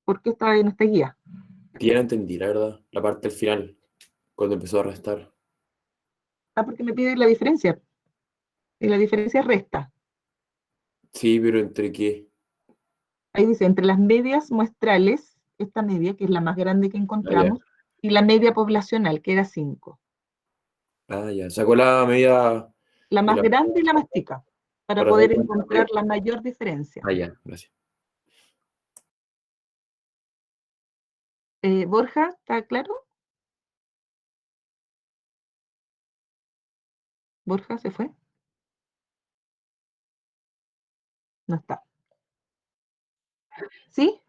por qué estaba en esta guía. Que ya no entendí, la verdad, la parte del final, cuando empezó a restar. Ah, porque me pide la diferencia. Y la diferencia es resta. Sí, pero ¿entre qué? Ahí dice, entre las medias muestrales, esta media, que es la más grande que Ah, ya. encontramos, y la media poblacional, que era 5. Ah, ya. Sacó la media La de más la... grande y la más chica, para para dar poder cuenta encontrar la mayor diferencia. Ah, ya, gracias. Borja, ¿está claro? ¿Borja se fue? No está. ¿Sí?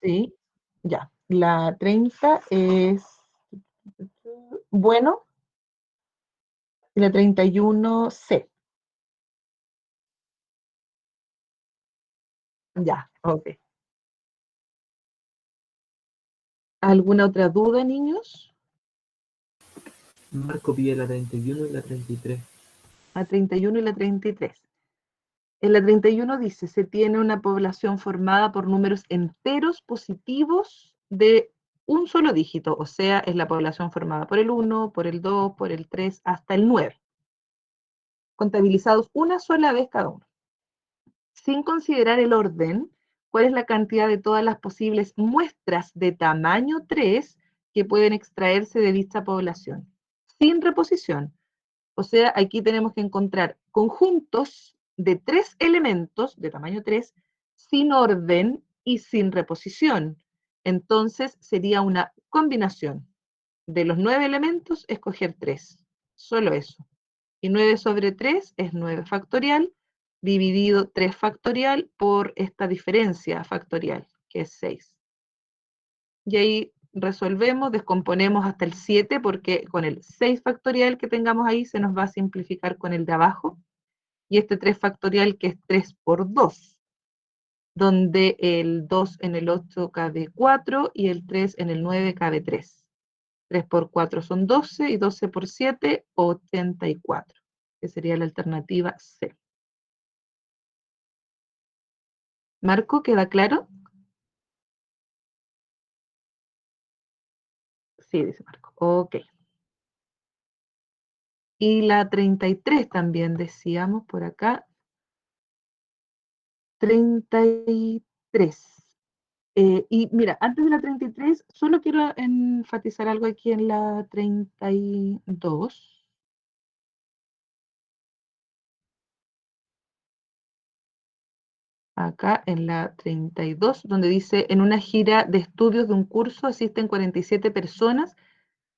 Sí. Ya. La 30 es bueno y la 31 C. Ya, ok. ¿Alguna otra duda, niños? Marco pide la 31 y la 33. La 31 y la 33. En la 31 dice, se tiene una población formada por números enteros positivos de un solo dígito, o sea, es la población formada por el 1, por el 2, por el 3, hasta el 9, contabilizados una sola vez cada uno. Sin considerar el orden, ¿cuál es la cantidad de todas las posibles muestras de tamaño 3 que pueden extraerse de dicha población? Sin reposición. O sea, aquí tenemos que encontrar conjuntos de 3 elementos de tamaño 3 sin orden y sin reposición. Entonces sería una combinación de los 9 elementos, escoger 3. Solo eso. Y 9 sobre 3 es 9 factorial, dividido 3 factorial por esta diferencia factorial, que es 6. Y ahí resolvemos, descomponemos hasta el 7, porque con el 6 factorial que tengamos ahí se nos va a simplificar con el de abajo, y este 3 factorial que es 3 por 2, donde el 2 en el 8 cabe 4 y el 3 en el 9 cabe 3. 3 por 4 son 12 y 12 por 7, 84, que sería la alternativa C. ¿Marco, queda claro? Sí, dice Marco. Ok. Y la 33 también decíamos por acá. 33. Y mira, antes de la 33, solo quiero enfatizar algo aquí en la 32. Acá en la 32, donde dice, en una gira de estudios de un curso asisten 47 personas,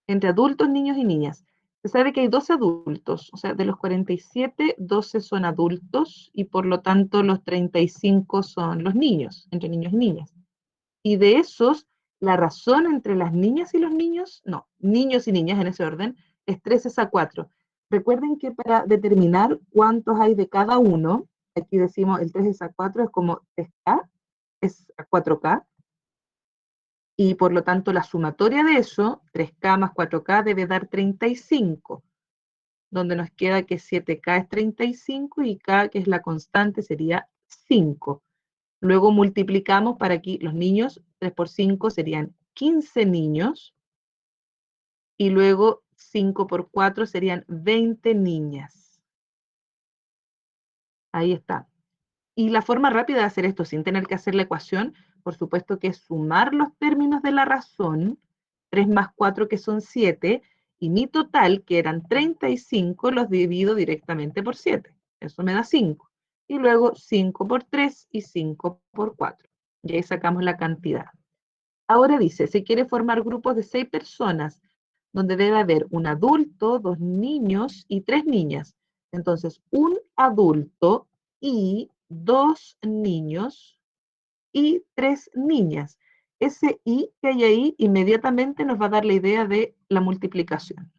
entre adultos, niños y niñas. Se sabe que hay 12 adultos, o sea, de los 47, 12 son adultos y por lo tanto los 35 son los niños, entre niños y niñas. Y de esos, la razón entre las niñas y los niños, no, niños y niñas en ese orden, es 3 es a 4. Recuerden que para determinar cuántos hay de cada uno, aquí decimos el 3 es a 4 es como 3K, es a 4K, y por lo tanto la sumatoria de eso, 3K más 4K, debe dar 35, donde nos queda que 7K es 35 y K, que es la constante, sería 5. Luego multiplicamos para aquí los niños, 3 por 5 serían 15 niños, y luego 5 por 4 serían 20 niñas. Ahí está. Y la forma rápida de hacer esto sin tener que hacer la ecuación, por supuesto que es sumar los términos de la razón, 3 más 4 que son 7, y mi total, que eran 35, los divido directamente por 7. Eso me da 5. Y luego 5 por 3 y 5 por 4. Y ahí sacamos la cantidad. Ahora dice, se quiere formar grupos de 6 personas donde debe haber un adulto, 2 niños y 3 niñas. Entonces, un adulto y 2 niños y 3 niñas. Ese y que hay ahí inmediatamente nos va a dar la idea de la multiplicación.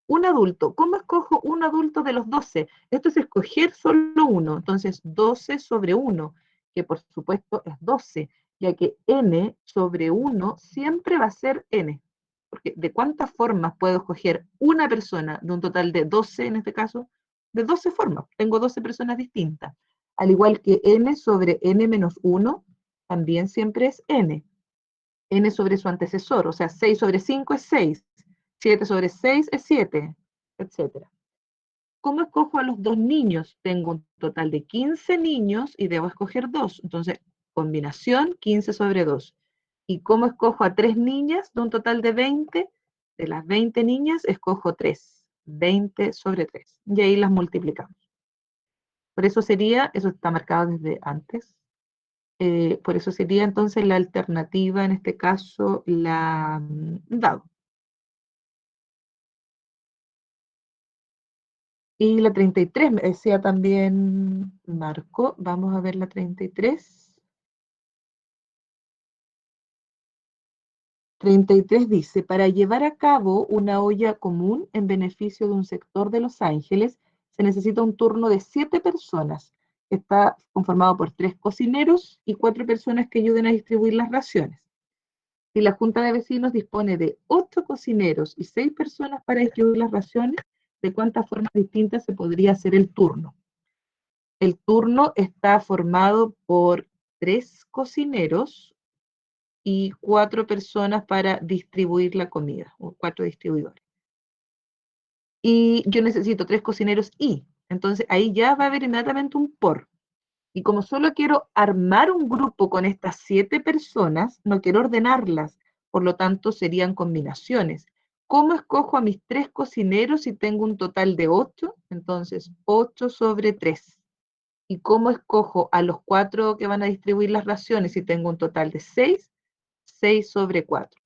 Un adulto, ¿cómo escojo un adulto de los 12? Esto es escoger solo uno, entonces 12 sobre 1, que por supuesto es 12, ya que n sobre 1 siempre va a ser n, porque ¿de cuántas formas puedo escoger una persona de un total de 12 en este caso? De 12 formas, tengo 12 personas distintas. Al igual que n sobre n menos 1, también siempre es n sobre su antecesor, o sea, 6 sobre 5 es 6, 7 sobre 6 es 7, etc. ¿Cómo escojo a los 2 niños? Tengo un total de 15 niños y debo escoger 2. Entonces, combinación 15 sobre 2. ¿Y cómo escojo a 3 niñas de un total de 20? De las 20 niñas escojo 3. 20 sobre 3. Y ahí las multiplicamos. Por eso sería, eso está marcado desde antes, por eso sería entonces la alternativa, en este caso, la dado. Y la 33, me decía también Marco. Vamos a ver la 33. 33 dice, para llevar a cabo una olla común en beneficio de un sector de Los Ángeles, se necesita un turno de 7 personas. Está conformado por 3 cocineros y 4 personas que ayuden a distribuir las raciones. Si la Junta de Vecinos dispone de 8 cocineros y 6 personas para distribuir las raciones, ¿de cuántas formas distintas se podría hacer el turno? El turno está formado por 3 cocineros y 4 personas para distribuir la comida, o 4 distribuidores. Y yo necesito 3 cocineros y, entonces ahí ya va a haber inmediatamente un por. Y como solo quiero armar un grupo con estas 7 personas, no quiero ordenarlas, por lo tanto serían combinaciones. ¿Cómo escojo a mis 3 cocineros si tengo un total de 8? Entonces, 8 sobre 3. ¿Y cómo escojo a los 4 que van a distribuir las raciones si tengo un total de 6? 6 sobre 4.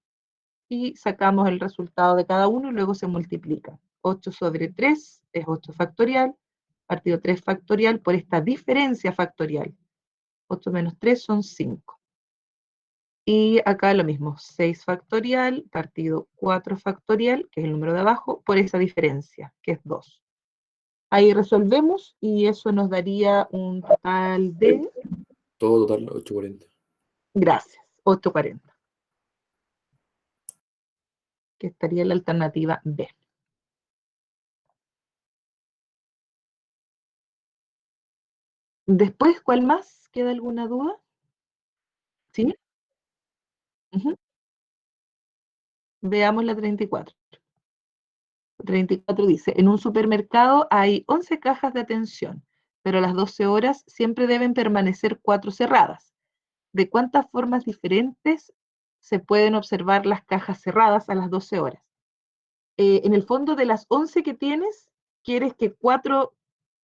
Y sacamos el resultado de cada uno y luego se multiplica. 8 sobre 3 es 8 factorial, partido 3 factorial por esta diferencia factorial. 8 menos 3 son 5. Y acá lo mismo, 6 factorial partido 4 factorial, que es el número de abajo, por esa diferencia, que es 2. Ahí resolvemos y eso nos daría un total de... Todo total, 840. Gracias, 840. Que estaría en la alternativa B. Después, ¿cuál más? ¿Queda alguna duda? ¿Sí? Ujú. Veamos la 34. 34 dice, en un supermercado hay 11 cajas de atención, pero a las 12 horas siempre deben permanecer 4 cerradas. ¿De cuántas formas diferentes se pueden observar las cajas cerradas a las 12 horas? En el fondo de las 11 que tienes, quieres que 4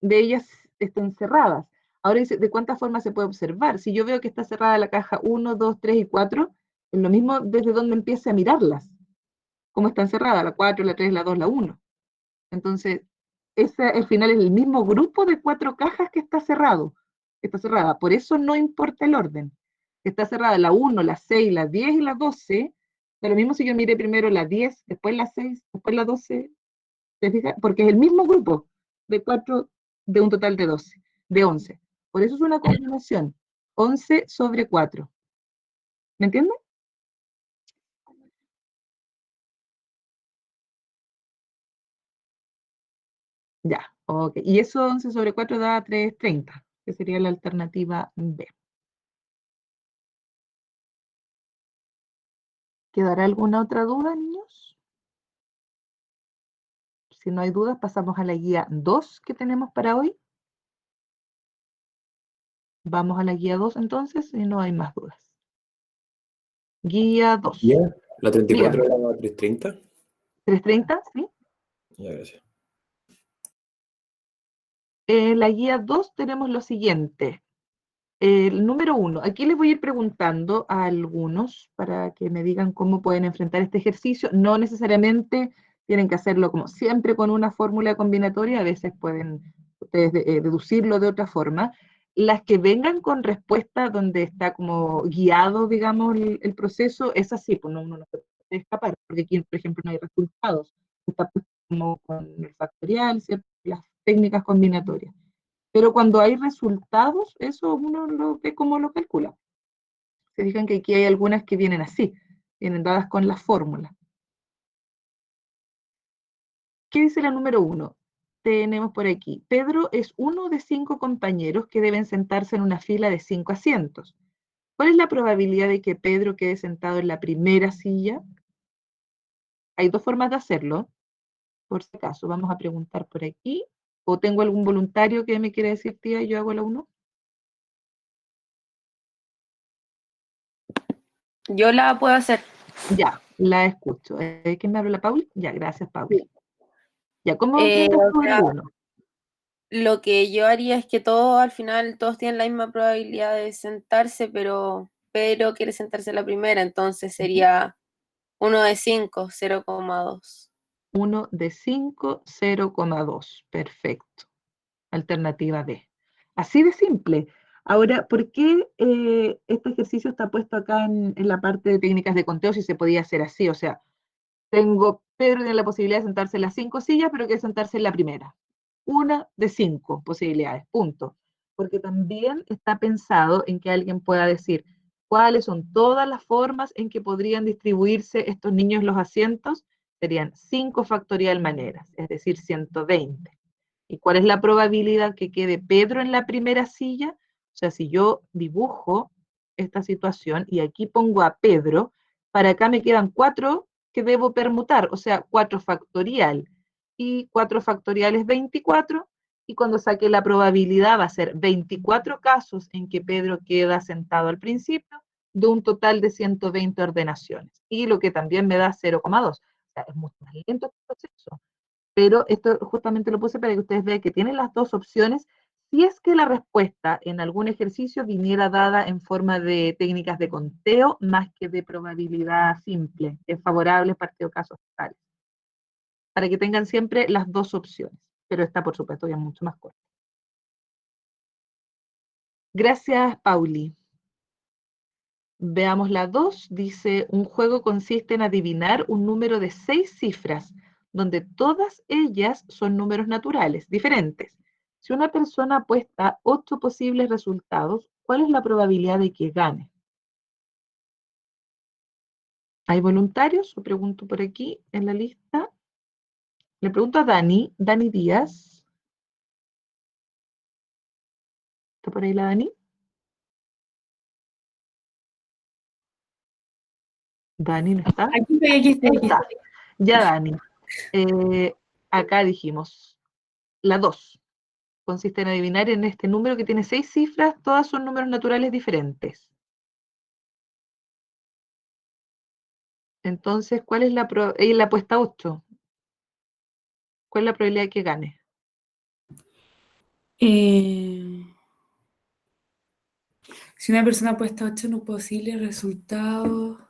de ellas estén cerradas. Ahora dice, ¿de cuántas formas se puede observar? Si yo veo que está cerrada la caja 1, 2, 3 y 4, es lo mismo desde donde empiece a mirarlas. ¿Cómo están cerradas? La 4, la 3, la 2, la 1. Entonces, ese al final es el mismo grupo de 4 cajas que está cerrado. Está cerrada. Por eso no importa el orden. Está cerrada la 1, la 6, la 10 y la 12. Da lo mismo si yo miré primero la 10, después la 6, después la 12. ¿Te fijas? Porque es el mismo grupo de 4 de un total de 12, de 11. Por eso es una combinación. 11 sobre 4. ¿Me entiendes? Ya, ok. Y eso 11 sobre 4 da 330, que sería la alternativa B. ¿Quedará alguna otra duda, niños? Si no hay dudas, pasamos a la guía 2 que tenemos para hoy. Vamos a la guía 2 entonces, y no hay más dudas. Guía 2. ¿Ya? ¿La 34 Dígame. era la 330? 330, ¿sí? Ya, gracias. En la guía 2 tenemos lo siguiente. El número 1, aquí les voy a ir preguntando a algunos para que me digan cómo pueden enfrentar este ejercicio. No necesariamente tienen que hacerlo como siempre con una fórmula combinatoria, a veces pueden ustedes deducirlo de otra forma. Las que vengan con respuesta donde está como guiado, digamos, el proceso, es así, pues uno no se puede escapar, porque aquí, por ejemplo, no hay resultados. Está puesto como con el factorial, ¿cierto? Las técnicas combinatorias. Pero cuando hay resultados, eso uno lo ve como lo calcula. Se fijan que aquí hay algunas que vienen así, vienen dadas con la fórmula. ¿Qué dice la número 1? Tenemos por aquí, Pedro es uno de 5 compañeros que deben sentarse en una fila de 5 asientos. ¿Cuál es la probabilidad de que Pedro quede sentado en la primera silla? Hay dos formas de hacerlo. Por si acaso, vamos a preguntar por aquí. ¿O tengo algún voluntario que me quiere decir, tía, yo hago la 1? Yo la puedo hacer. Ya, la escucho. ¿Quién me habla, Paul? Ya, gracias, Paul. Sí. Ya, ¿cómo O enfrentas tú el sea, 1? lo que yo haría es que todos, al final, todos tienen la misma probabilidad de sentarse, pero Pedro quiere sentarse la primera, entonces sería 1 de 5, 0,2. 1 de 5, 0,2. Perfecto. Alternativa D. Así de simple. Ahora, ¿por qué este ejercicio está puesto acá en la parte de técnicas de conteo si se podía hacer así? O sea, Pedro tiene la posibilidad de sentarse en las 5 sillas, pero quiere sentarse en la primera. 1 de 5 posibilidades, punto. Porque también está pensado en que alguien pueda decir cuáles son todas las formas en que podrían distribuirse estos niños los asientos. Serían 5 factorial maneras, es decir, 120. ¿Y cuál es la probabilidad que quede Pedro en la primera silla? O sea, si yo dibujo esta situación y aquí pongo a Pedro, para acá me quedan 4 que debo permutar, o sea, 4 factorial. Y 4 factorial es 24, y cuando saque la probabilidad va a ser 24 casos en que Pedro queda sentado al principio, de un total de 120 ordenaciones. Y lo que también me da 0,2. O sea, es mucho más lento el proceso, pero esto justamente lo puse para que ustedes vean que tienen las dos opciones si es que la respuesta en algún ejercicio viniera dada en forma de técnicas de conteo más que de probabilidad simple, que es favorable partido casos totales, para que tengan siempre las dos opciones, pero esta por supuesto ya es mucho más corta. Gracias, Pauli. Veamos la 2, dice, un juego consiste en adivinar un número de 6 cifras, donde todas ellas son números naturales, diferentes. Si una persona apuesta 8 posibles resultados, ¿cuál es la probabilidad de que gane? ¿Hay voluntarios? Lo pregunto por aquí en la lista. Le pregunto a Dani Díaz. ¿Está por ahí la Dani? ¿Dani no está? Aquí estoy, aquí estoy. Ahí está. Ya, Dani. Acá dijimos, la 2. Consiste en adivinar en este número que tiene 6 cifras, todas son números naturales diferentes. Entonces, ¿cuál es la apuesta 8? ¿Cuál es la probabilidad de que gane? Si una persona apuesta 8 en un posible resultado,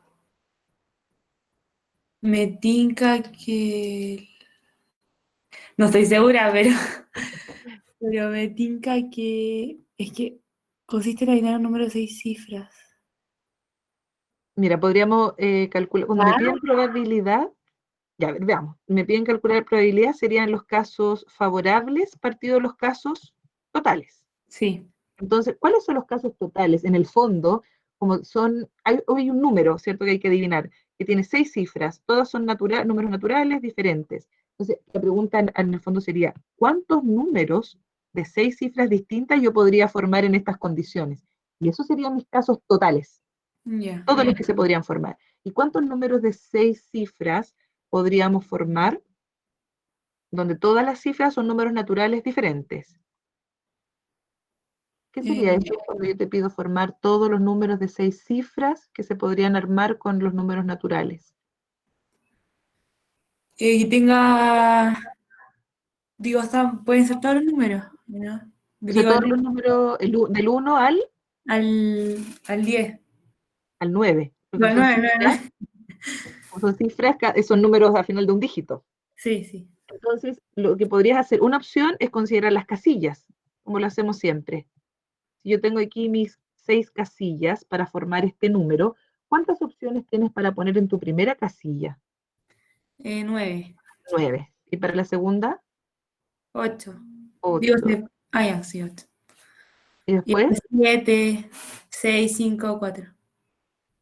me tinca que... No estoy segura, pero me tinca que... Es que consiste en adivinar un número de 6 cifras. Mira, podríamos calcular, cuando me piden probabilidad, ya, a ver, veamos, me piden calcular probabilidad, serían los casos favorables partido de los casos totales. Sí. Entonces, ¿cuáles son los casos totales? En el fondo, como hay un número, ¿cierto? Que hay que adivinar, que tiene 6 cifras, todas son números naturales diferentes. Entonces, la pregunta en el fondo sería, ¿cuántos números de 6 cifras distintas yo podría formar en estas condiciones? Y esos serían mis casos totales, Ya. todos los que se podrían formar. ¿Y cuántos números de 6 cifras podríamos formar donde todas las cifras son números naturales diferentes? ¿Qué sería eso cuando yo te pido formar todos los números de 6 cifras que se podrían armar con los números naturales? Que tenga... Digo, pueden ser todos los números, ¿no? O sea, todos los números del 1 al Al 10. al 9. Porque No, son 9, 9, cifras, son cifras, son números al final de un dígito. Sí, sí. Entonces, lo que podrías hacer, una opción es considerar las casillas, como lo hacemos siempre. Si yo tengo aquí mis 6 casillas para formar este número, ¿cuántas opciones tienes para poner en tu primera casilla? 9. 9. ¿Y para la segunda? 8. 8. Digo, ya, sí, 8. ¿Y Y después? 7, 6, 5, 4.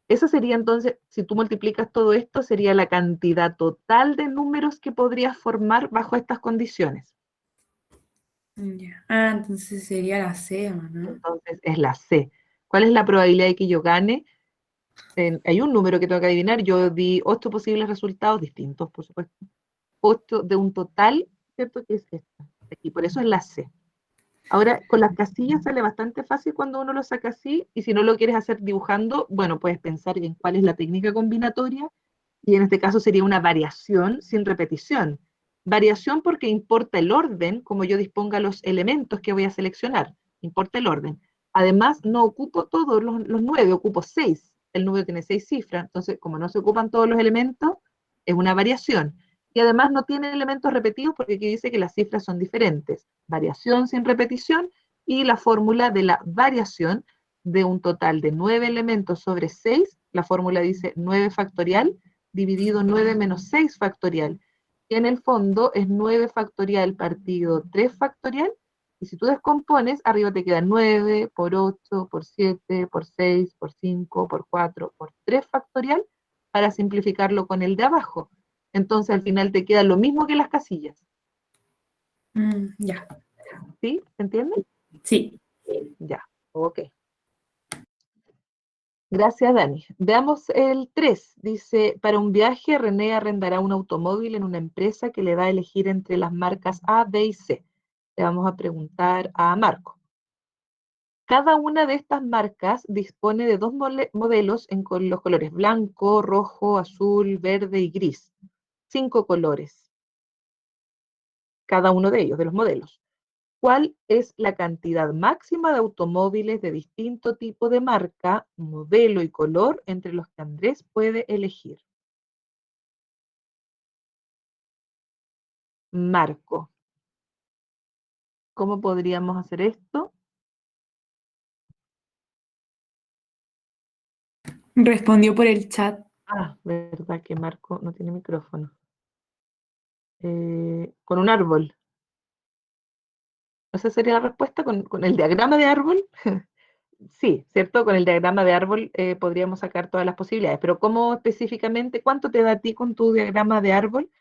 Eso sería entonces, si tú multiplicas todo esto, sería la cantidad total de números que podrías formar bajo estas condiciones. Ya. Ah, entonces sería la C, ¿o no? Entonces es la C. ¿Cuál es la probabilidad de que yo gane? Hay un número que tengo que adivinar. Yo di 8 posibles resultados distintos, por supuesto. 8 de un total, ¿cierto? Que es esta. Aquí, por eso es la C. Ahora, con las casillas sale bastante fácil cuando uno lo saca así, y si no lo quieres hacer dibujando, bueno, puedes pensar en cuál es la técnica combinatoria, y en este caso sería una variación sin repetición. Variación porque importa el orden, como yo disponga los elementos que voy a seleccionar, importa el orden. Además, no ocupo todos los 9, ocupo 6. El número tiene 6 cifras, entonces, como no se ocupan todos los elementos, es una variación. Y además no tiene elementos repetidos porque aquí dice que las cifras son diferentes. Variación sin repetición y la fórmula de la variación de un total de 9 elementos sobre 6, la fórmula dice 9 factorial dividido 9 menos 6 factorial, que en el fondo es 9 factorial partido 3 factorial, y si tú descompones, arriba te queda 9 por 8, por 7, por 6, por 5, por 4, por 3 factorial, para simplificarlo con el de abajo. Entonces al final te queda lo mismo que las casillas. Ya. ¿Sí? ¿Se entiende? Sí. Ya, ok. Gracias, Dani. Veamos el 3. Dice, para un viaje, René arrendará un automóvil en una empresa que le va a elegir entre las marcas A, B y C. Le vamos a preguntar a Marco. Cada una de estas marcas dispone de 2 modelos con los colores blanco, rojo, azul, verde y gris. 5 colores. Cada uno de ellos, de los modelos. ¿Cuál es la cantidad máxima de automóviles de distinto tipo de marca, modelo y color entre los que Andrés puede elegir? Marco. ¿Cómo podríamos hacer esto? Respondió por el chat. Ah, verdad que Marco no tiene micrófono. Con un árbol. ¿Esa sería la respuesta? ¿Con el diagrama de árbol? Sí, ¿cierto? Con el diagrama de árbol podríamos sacar todas las posibilidades, pero ¿cómo específicamente, cuánto te da a ti con tu diagrama de árbol?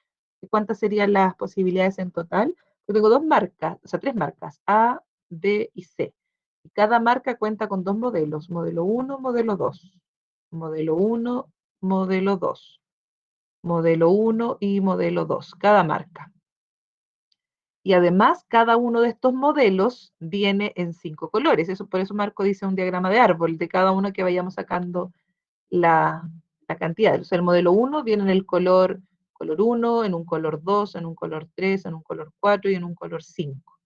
¿Y cuántas serían las posibilidades en total? Yo tengo 2 marcas, o sea, 3 marcas, A, B y C. Y cada marca cuenta con 2 modelos, modelo 1, modelo 2. Modelo 1, modelo 2. Modelo 1 y modelo 2, cada marca. Y además, cada uno de estos modelos viene en 5 colores. Eso, por eso Marco dice un diagrama de árbol, de cada uno que vayamos sacando la cantidad. O sea, el modelo 1 viene en el color 1, en un color 2, en un color 3, en un color 4 y en un color 5.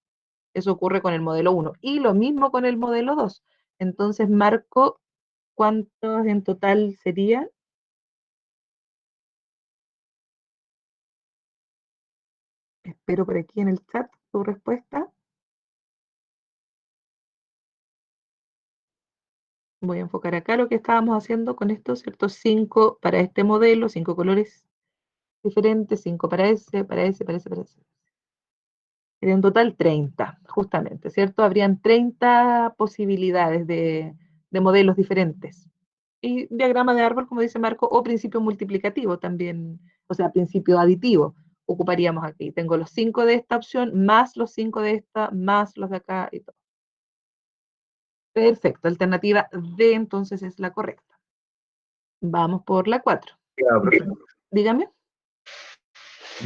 Eso ocurre con el modelo 1. Y lo mismo con el modelo 2. Entonces, Marco, ¿cuántos en total serían? Espero por aquí en el chat tu respuesta. Voy a enfocar acá lo que estábamos haciendo con esto, ¿cierto? 5 para este modelo, 5 colores diferentes, 5 para ese, para ese, para ese, para ese. En total 30, justamente, ¿cierto? Habrían 30 posibilidades de modelos diferentes. Y diagrama de árbol, como dice Marco, o principio multiplicativo también, o sea, principio aditivo, ocuparíamos aquí. Tengo los 5 de esta opción, más los 5 de esta, más los de acá y todo. Perfecto, alternativa D entonces es la correcta. Vamos por la 4. Ya, profe. Dígame.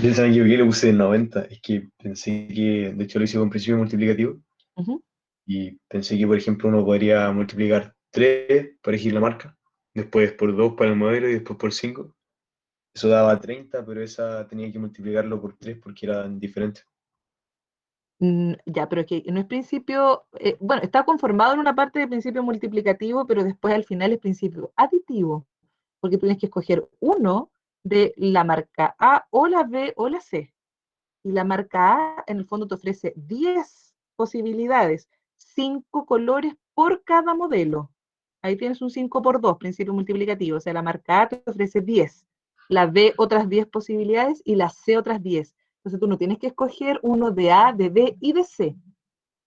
Yo se me equivoqué, le puse 90. Es que pensé que, de hecho lo hice con principio multiplicativo, Ujú. y pensé que, por ejemplo, uno podría multiplicar 3 para elegir la marca, después por 2 para el modelo y después por 5. Eso daba 30, pero esa tenía que multiplicarlo por 3 porque eran diferentes. Ya, pero que no es principio, bueno, está conformado en una parte de principio multiplicativo, pero después al final es principio aditivo, porque tienes que escoger uno de la marca A o la B o la C. Y la marca A en el fondo te ofrece 10 posibilidades, 5 colores por cada modelo. Ahí tienes un 5 por 2, principio multiplicativo. O sea, la marca A te ofrece 10, la B otras 10 posibilidades y la C otras 10. Entonces tú no tienes que escoger uno de A, de B y de C.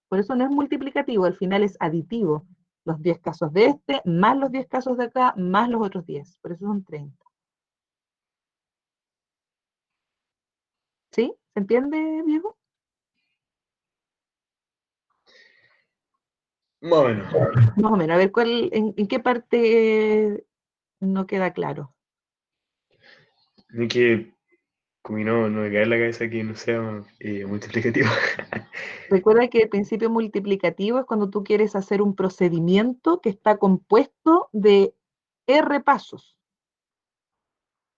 Por eso no es multiplicativo, al final es aditivo. Los 10 casos de este, más los 10 casos de acá, más los otros 10. Por eso son 30. ¿Sí? ¿Se entiende, Diego? Más o menos. Más o menos. A ver, en qué parte no queda claro? Ni que, como que no me cae en la cabeza que no sea multiplicativo. Recuerda que el principio multiplicativo es cuando tú quieres hacer un procedimiento que está compuesto de R pasos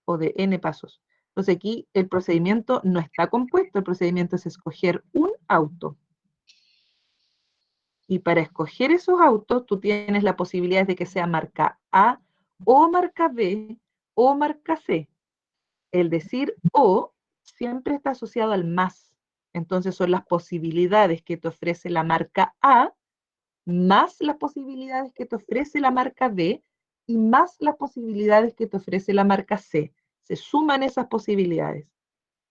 o de N pasos. Entonces aquí el procedimiento no está compuesto, el procedimiento es escoger un auto. Y para escoger esos autos, tú tienes la posibilidad de que sea marca A o marca B o marca C. El decir o siempre está asociado al más. Entonces son las posibilidades que te ofrece la marca A más las posibilidades que te ofrece la marca B y más las posibilidades que te ofrece la marca C. Se suman esas posibilidades.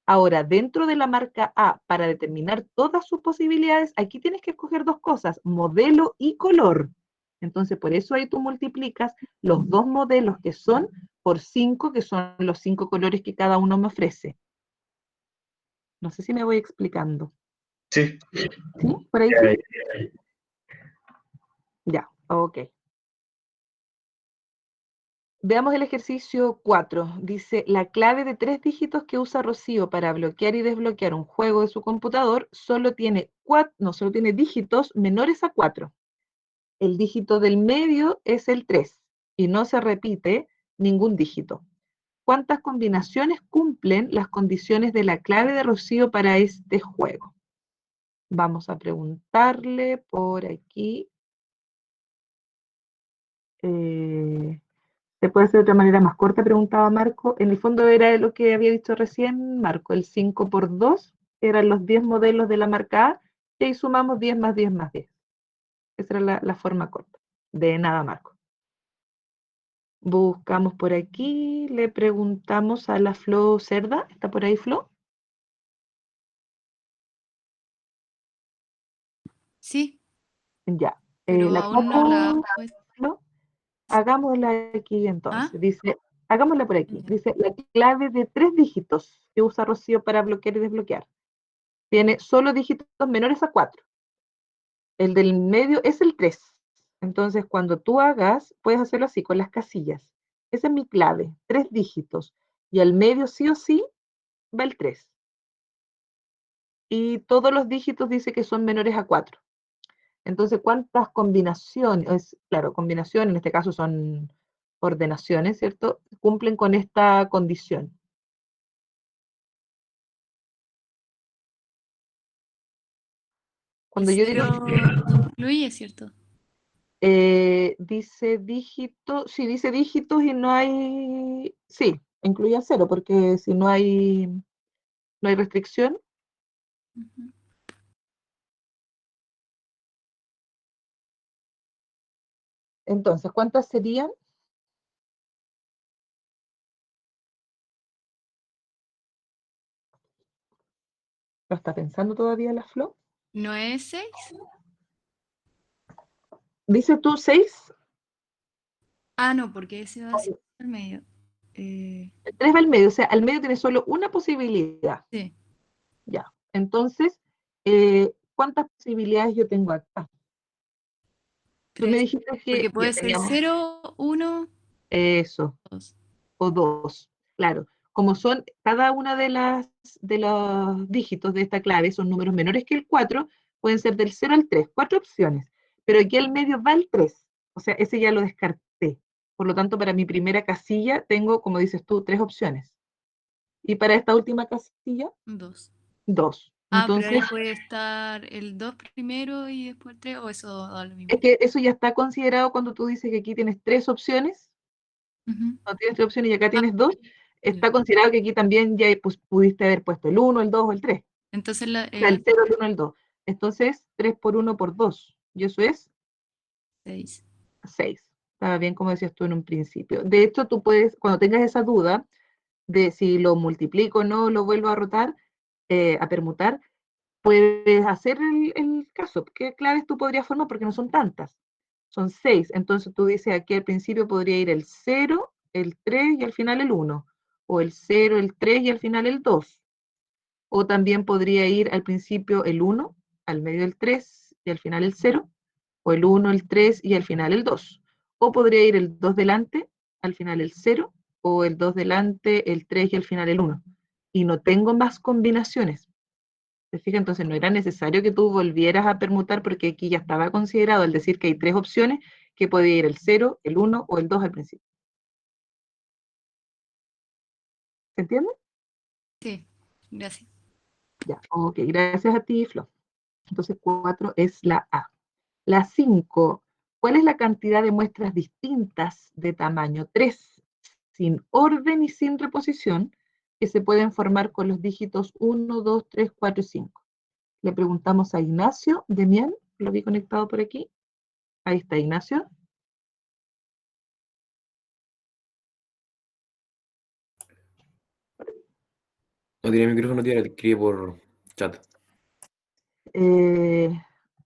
Ahora, dentro de la marca A, para determinar todas sus posibilidades, aquí tienes que escoger dos cosas, modelo y color. Entonces, por eso ahí tú multiplicas los dos modelos que son por 5, que son los 5 colores que cada uno me ofrece. No sé si me voy explicando. Sí. ¿Sí? ¿Por ahí sí? Ya, ok. Veamos el ejercicio 4. Dice, la clave de 3 dígitos que usa Rocío para bloquear y desbloquear un juego de su computador solo tiene dígitos menores a 4. El dígito del medio es el 3 y no se repite ningún dígito. ¿Cuántas combinaciones cumplen las condiciones de la clave de Rocío para este juego? Vamos a preguntarle por aquí. ¿Se puede hacer de otra manera más corta? Preguntaba Marco. En el fondo era lo que había dicho recién Marco, el 5 por 2 eran los 10 modelos de la marca A, y ahí sumamos 10 más 10 más 10. Esa era la forma corta. De nada, Marco. Buscamos por aquí, le preguntamos a la Flo Cerda. ¿Está por ahí, Flo? Sí, Ya. pero La aún no la... Coco, Flo, hagámosla aquí entonces. ¿Ah? Dice, hagámosla por aquí. Ya. Dice, la clave de 3 dígitos que usa Rocío para bloquear y desbloquear. Tiene solo dígitos menores a 4. El del medio es el 3. Entonces, cuando tú hagas, puedes hacerlo así, con las casillas. Esa es mi clave, 3 dígitos. Y al medio sí o sí va el 3. Y todos los dígitos dice que son menores a 4. Entonces, ¿cuántas combinaciones? Claro, combinaciones, en este caso son ordenaciones, ¿cierto? Cumplen con esta condición. El Cuando yo digo, cero incluye, ¿cierto? dice dígitos, sí, dice dígitos y no hay, sí, incluye el 0, porque si no hay restricción. Ujú. Entonces, ¿cuántas serían? ¿Lo está pensando todavía la Flo? ¿No es 6? ¿Dice tú 6? Ah, no, porque ese va hacia el medio. El 3 va al medio, o sea, al medio tiene solo una posibilidad. Sí, Ya. Entonces, ¿cuántas posibilidades yo tengo acá? Tú me 3. dijiste Porque que ya puede ser teníamos 0, 1, eso, 2. o 2. Claro. Como son cada una de los dígitos de esta clave, son números menores que el 4, pueden ser del 0 al 3, 4 opciones. Pero aquí al medio va el 3. O sea, ese ya lo descarté. Por lo tanto, para mi primera casilla tengo, como dices tú, 3 opciones. Y para esta última casilla, 2. 2. Ah, pero ahí Entonces, puede estar el 2 primero y después el 3, o eso da lo mismo. es que eso ya está considerado cuando tú dices que aquí tienes 3 opciones, Ujú. no tienes 3 opciones y acá tienes 2, Ya. está considerado que aquí también ya pues, pudiste haber puesto el 1, el 2 o el 3. Entonces O sea, el 0, el 1, el 2. Entonces, 3 por 1 por 2. Y eso es 6. 6. Estaba bien como decías tú en un principio. De hecho, tú puedes, cuando tengas esa duda de si lo multiplico o no, lo vuelvo a rotar, a permutar, puedes hacer el caso. ¿Qué claves tú podrías formar? Porque no son tantas. Son 6. Entonces tú dices aquí al principio podría ir el 0, el 3 y al final el 1. O el 0, el 3 y al final el 2. O también podría ir al principio el 1, al medio el 3 y al final el 0. O el 1, el 3 y al final el 2. O podría ir el 2 delante, al final el 0. O el 2 delante, el 3 y al final el 1. Y no tengo más combinaciones. ¿Te fijas? Entonces no era necesario que tú volvieras a permutar porque aquí ya estaba considerado al decir que hay 3 opciones que podía ir el 0, el 1 o el 2 al principio. ¿Se entiende? Sí, gracias. Ya, ok, gracias a ti, Flo. Entonces 4 es la A. La 5, ¿cuál es la cantidad de muestras distintas de tamaño 3, sin orden y sin reposición, que se pueden formar con los dígitos 1, 2, 3, 4 y 5? Le preguntamos a Ignacio Demián, lo vi conectado por aquí. Ahí está Ignacio. No tiene micrófono, tía, le escribe por chat. Eh,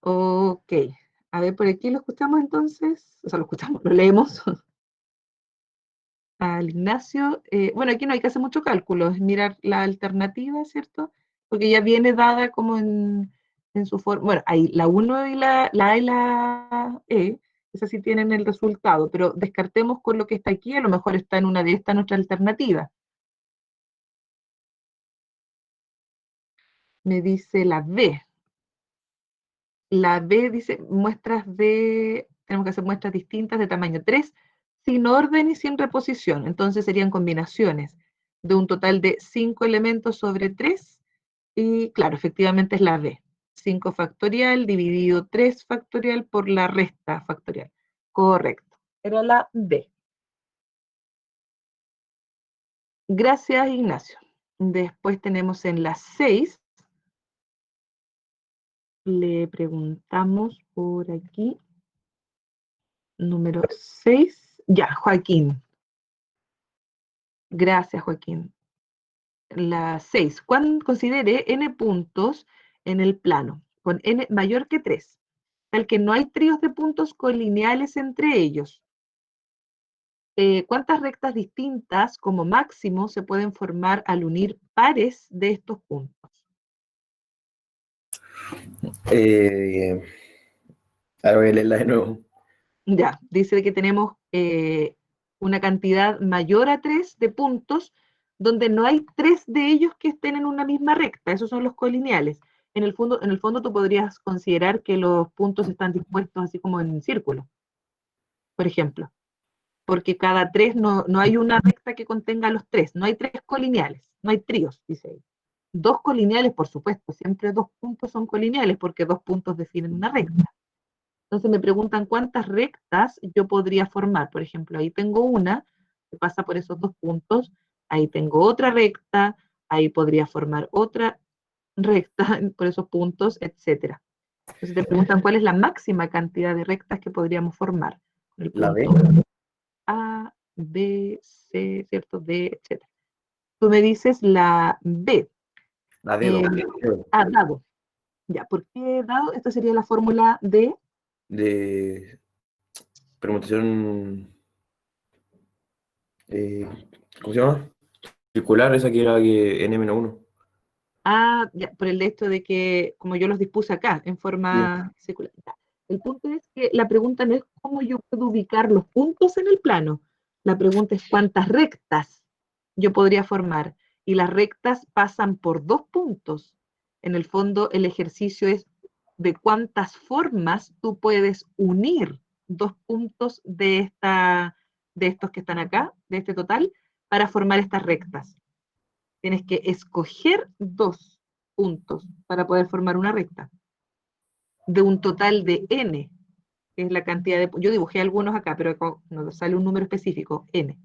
ok. A ver, por aquí lo escuchamos entonces. O sea, lo escuchamos, lo leemos. Al Ignacio. Bueno, aquí no hay que hacer mucho cálculo, es mirar la alternativa, ¿cierto? Porque ya viene dada como en su forma. Bueno, hay la 1 y la A y la E, esas sí tienen el resultado, pero descartemos con lo que está aquí, a lo mejor está en una de estas nuestra alternativa. Me dice la B. La B dice tenemos que hacer muestras distintas de tamaño 3, sin orden y sin reposición. Entonces serían combinaciones de un total de 5 elementos sobre 3. Y claro, efectivamente es la B. 5 factorial dividido 3 factorial por la resta factorial. Correcto. Era la B. Gracias, Ignacio. Después tenemos en la 6. Le preguntamos por aquí. Número 6. Ya, Joaquín. Gracias, Joaquín. La 6. Considere n puntos en el plano, con n mayor que 3, tal que no hay tríos de puntos colineales entre ellos. ¿Cuántas rectas distintas como máximo se pueden formar al unir pares de estos puntos? Ahora voy a leerla de nuevo. Ya, dice que tenemos una cantidad mayor a 3 de puntos donde no hay 3 de ellos que estén en una misma recta. Esos son los colineales. En el fondo tú podrías considerar que los puntos están dispuestos así como en círculo, por ejemplo, porque cada 3 no hay una recta que contenga los 3, no hay 3 colineales, no hay tríos, dice ahí. 2 colineales, por supuesto, siempre 2 puntos son colineales porque 2 puntos definen una recta. Entonces me preguntan cuántas rectas yo podría formar. Por ejemplo, ahí tengo una que pasa por esos 2 puntos, ahí tengo otra recta, ahí podría formar otra recta por esos puntos, etc. Entonces te preguntan cuál es la máxima cantidad de rectas que podríamos formar. El La B. punto A, B, C, ¿cierto? D, etc. Tú me dices la B. La D. Dado. Ya, ¿por qué dado? Esta sería la fórmula De permutación. ¿Cómo se llama? Circular, esa que era que n-1. Ya, por el hecho de que, como yo los dispuse acá, en forma circular. Ya. El punto es que la pregunta no es cómo yo puedo ubicar los puntos en el plano. La pregunta es cuántas rectas yo podría formar. Y las rectas pasan por 2 puntos. En el fondo, el ejercicio es de cuántas formas tú puedes unir 2 puntos de estos que están acá, de este total, para formar estas rectas. Tienes que escoger 2 puntos para poder formar una recta. De un total de n, que es la cantidad de... Yo dibujé algunos acá, pero nos sale un número específico, n.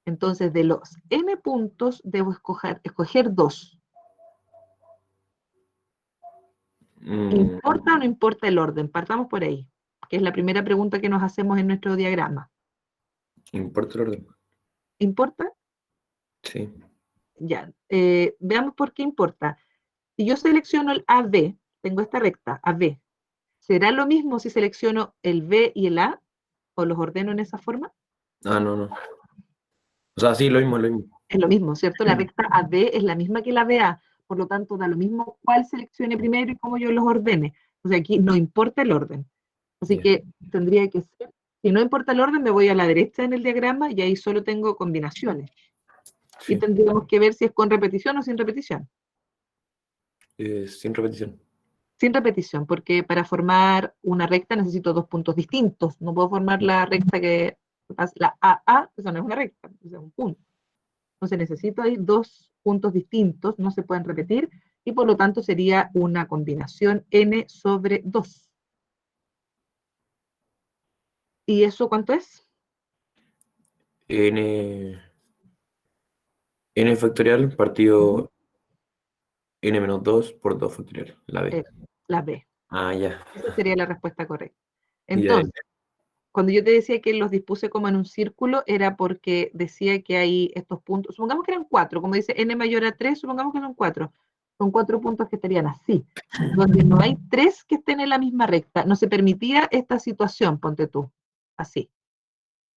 Entonces, de los n puntos, debo escoger 2. ¿Importa o no importa el orden? Partamos por ahí, que es la primera pregunta que nos hacemos en nuestro diagrama. ¿Importa el orden? ¿Importa? Sí. Ya. Veamos por qué importa. Si yo selecciono el AB, tengo esta recta, AB, ¿será lo mismo si selecciono el B y el A? ¿O los ordeno en esa forma? Ah, no. O sea, sí, lo mismo, lo mismo. Es lo mismo, ¿cierto? La recta AB es la misma que la BA, por lo tanto da lo mismo cuál seleccione primero y cómo yo los ordene. O sea, aquí no importa el orden. Así Ya. que tendría que ser, si no importa el orden, me voy a la derecha en el diagrama y ahí solo tengo combinaciones. Y Sí. tendríamos que ver si es con repetición o sin repetición. Sin repetición. Sin repetición, porque para formar una recta necesito 2 puntos distintos. No puedo formar la recta que la AA, eso no es una recta, es un punto. Entonces necesito ahí 2 puntos distintos, no se pueden repetir, y por lo tanto sería una combinación n sobre 2. ¿Y eso cuánto es? N factorial partido n menos 2 por 2 factorial, la B. La B. Ah, ya. Esa sería la respuesta correcta. Ya. Entonces, cuando yo te decía que los dispuse como en un círculo, era porque decía que hay estos puntos, supongamos que eran 4, como dice n mayor a 3, supongamos que son 4. Son 4 puntos que estarían así, donde no hay 3 que estén en la misma recta. No se permitía esta situación, ponte tú, así.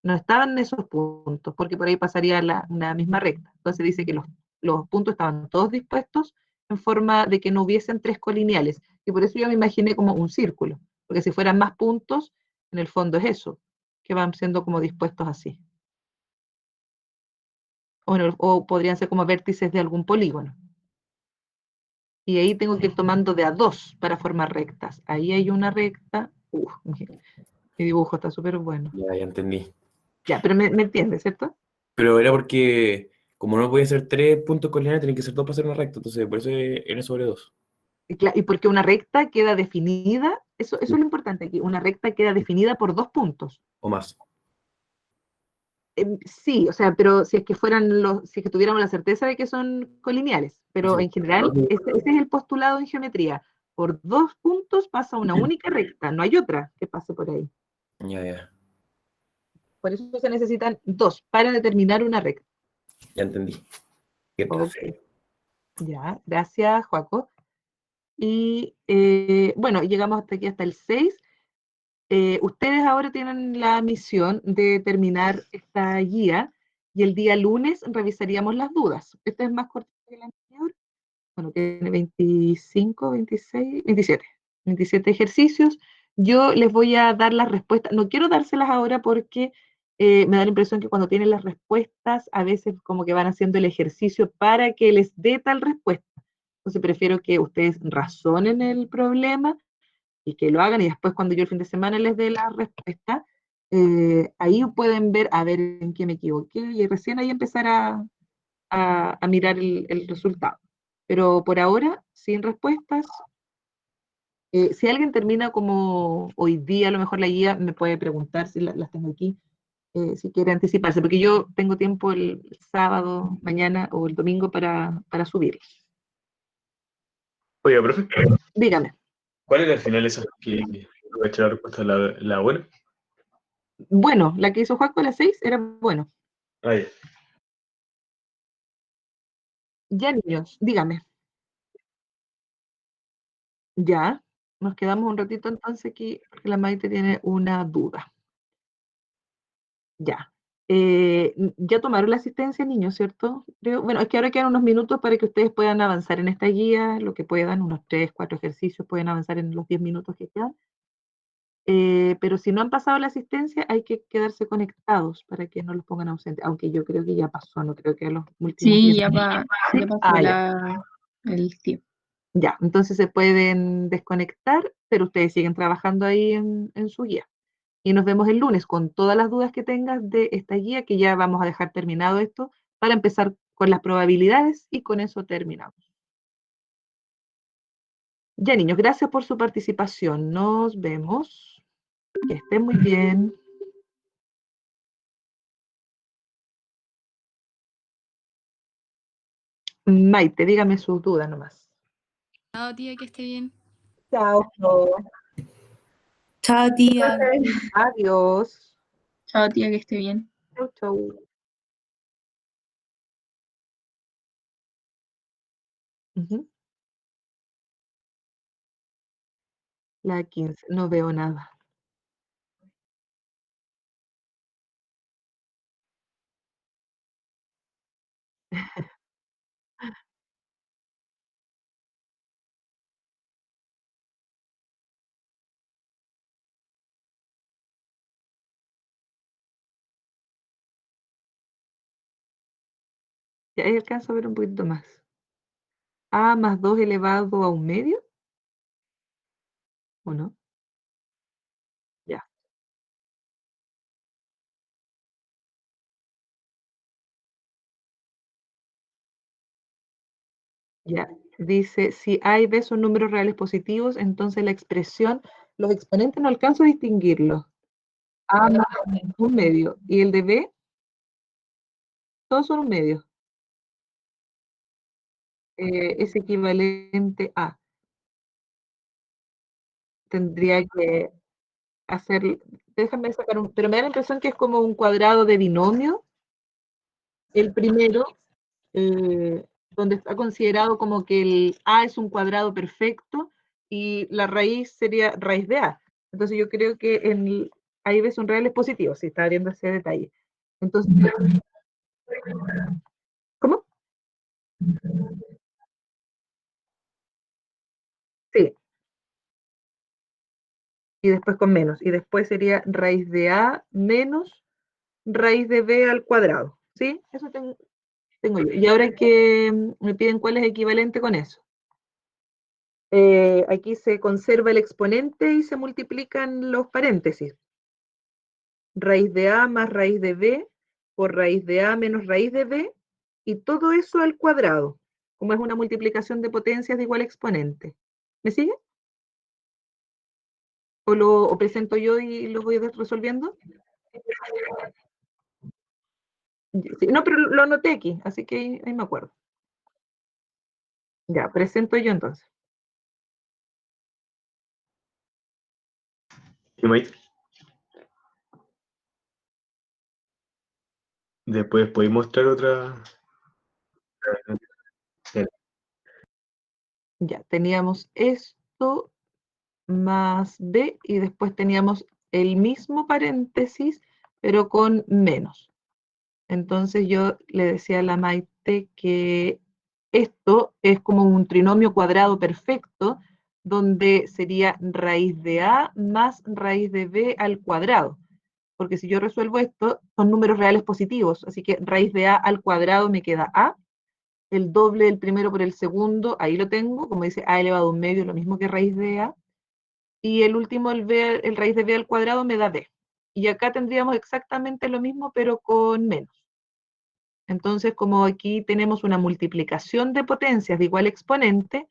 No estaban en esos puntos, porque por ahí pasaría una misma recta. Entonces dice que los puntos estaban todos dispuestos en forma de que no hubiesen 3 colineales. Y por eso yo me imaginé como un círculo, porque si fueran más puntos, en el fondo es eso, que van siendo como dispuestos así. O podrían ser como vértices de algún polígono. Y ahí tengo que ir tomando de a 2 para formar rectas. Ahí hay una recta. Mi dibujo está súper bueno. Ya entendí. Ya, pero me entiendes, ¿cierto? Pero era porque, como no podía ser 3 puntos colineales, tienen que ser 2 para hacer una recta. Entonces, por eso es n sobre 2. Y porque una recta queda definida, eso es lo importante aquí, una recta queda definida por 2 puntos. O más. Sí, o sea, pero si es que si es que tuviéramos la certeza de que son colineales, pero Sí. en general ese es el postulado en geometría. Por 2 puntos pasa una única recta, no hay otra que pase por ahí. Ya. Por eso se necesitan 2 para determinar una recta. Ya entendí. Qué Ok. placer. Ya, gracias, Joaco. Y bueno, llegamos hasta aquí, hasta el 6. Ustedes ahora tienen la misión de terminar esta guía y el día lunes revisaríamos las dudas. Esta es más corta que la anterior. Bueno, tiene 25, 26, 27 ejercicios. Yo les voy a dar las respuestas. No quiero dárselas ahora porque me da la impresión que cuando tienen las respuestas, a veces como que van haciendo el ejercicio para que les dé tal respuesta. Entonces prefiero que ustedes razonen el problema y que lo hagan y después cuando yo el fin de semana les dé la respuesta, ahí pueden ver, a ver en qué me equivoqué y recién ahí empezar a mirar el resultado. Pero por ahora, sin respuestas, si alguien termina como hoy día, a lo mejor la guía me puede preguntar si las tengo aquí, si quiere anticiparse, porque yo tengo tiempo el sábado, mañana o el domingo para subirlas. Oiga, profe, Dígame. ¿cuál era al final esa que voy a echar la respuesta la buena? Bueno, la que hizo Juaco a las 6 era bueno. Ah, ya. Ya, niños, dígame. Ya, nos quedamos un ratito entonces aquí, porque la Maite tiene una duda. Ya. Ya tomaron la asistencia, niños, ¿cierto? Bueno, es que ahora quedan unos minutos para que ustedes puedan avanzar en esta guía, lo que puedan, unos 3, 4 ejercicios, pueden avanzar en los 10 minutos que quedan. Pero si no han pasado la asistencia, hay que quedarse conectados para que no los pongan ausentes, aunque yo creo que ya pasó, no creo que a los últimos Sí, 10 ya, ya pasó ya. el tiempo. Ya, entonces se pueden desconectar, pero ustedes siguen trabajando ahí en su guía. Y nos vemos el lunes con todas las dudas que tengas de esta guía, que ya vamos a dejar terminado esto para empezar con las probabilidades y con eso terminamos. Ya, niños, gracias por su participación. Nos vemos. Que estén muy bien. Maite, dígame sus dudas nomás. Chao, tía, que esté bien. Chao. Chao, tía. Adiós. Chao, tía, que esté bien. Chau, chau. Ujú. La 15, no veo nada. Ya ahí alcanzo a ver un poquito más. A más 2 elevado a un medio, ¿o no? Ya. Ya. Dice, si A y B son números reales positivos, entonces la expresión, los exponentes no alcanzo a distinguirlos. A más un medio. Y el de B, todos son un medio. Es equivalente a. Tendría que hacer, déjame sacar un, pero me da la impresión que es como un cuadrado de binomio, el primero, donde está considerado como que el A es un cuadrado perfecto y la raíz sería raíz de A. Entonces yo creo que ahí ves un reales positivos, si está viendo ese detalle. Entonces, ¿cómo? Sí, y después con menos. Y después sería raíz de A menos raíz de B al cuadrado. ¿Sí? Eso tengo yo. Y ahora que me piden cuál es equivalente con eso. Aquí se conserva el exponente y se multiplican los paréntesis. Raíz de A más raíz de B por raíz de A menos raíz de B, y todo eso al cuadrado, como es una multiplicación de potencias de igual exponente. ¿Me sigue? ¿O presento yo y lo voy resolviendo? Sí, no, pero lo anoté aquí, así que ahí me acuerdo. Ya, presento yo entonces. ¿Y Maite? Después podéis mostrar otra. Ya, teníamos esto más B y después teníamos el mismo paréntesis, pero con menos. Entonces yo le decía a la Maite que esto es como un trinomio cuadrado perfecto, donde sería raíz de A más raíz de B al cuadrado. Porque si yo resuelvo esto, son números reales positivos, así que raíz de A al cuadrado me queda A, el doble del primero por el segundo, ahí lo tengo, como dice A elevado a un medio, lo mismo que raíz de A, y el último, el raíz de B al cuadrado me da B. Y acá tendríamos exactamente lo mismo, pero con menos. Entonces, como aquí tenemos una multiplicación de potencias de igual exponente,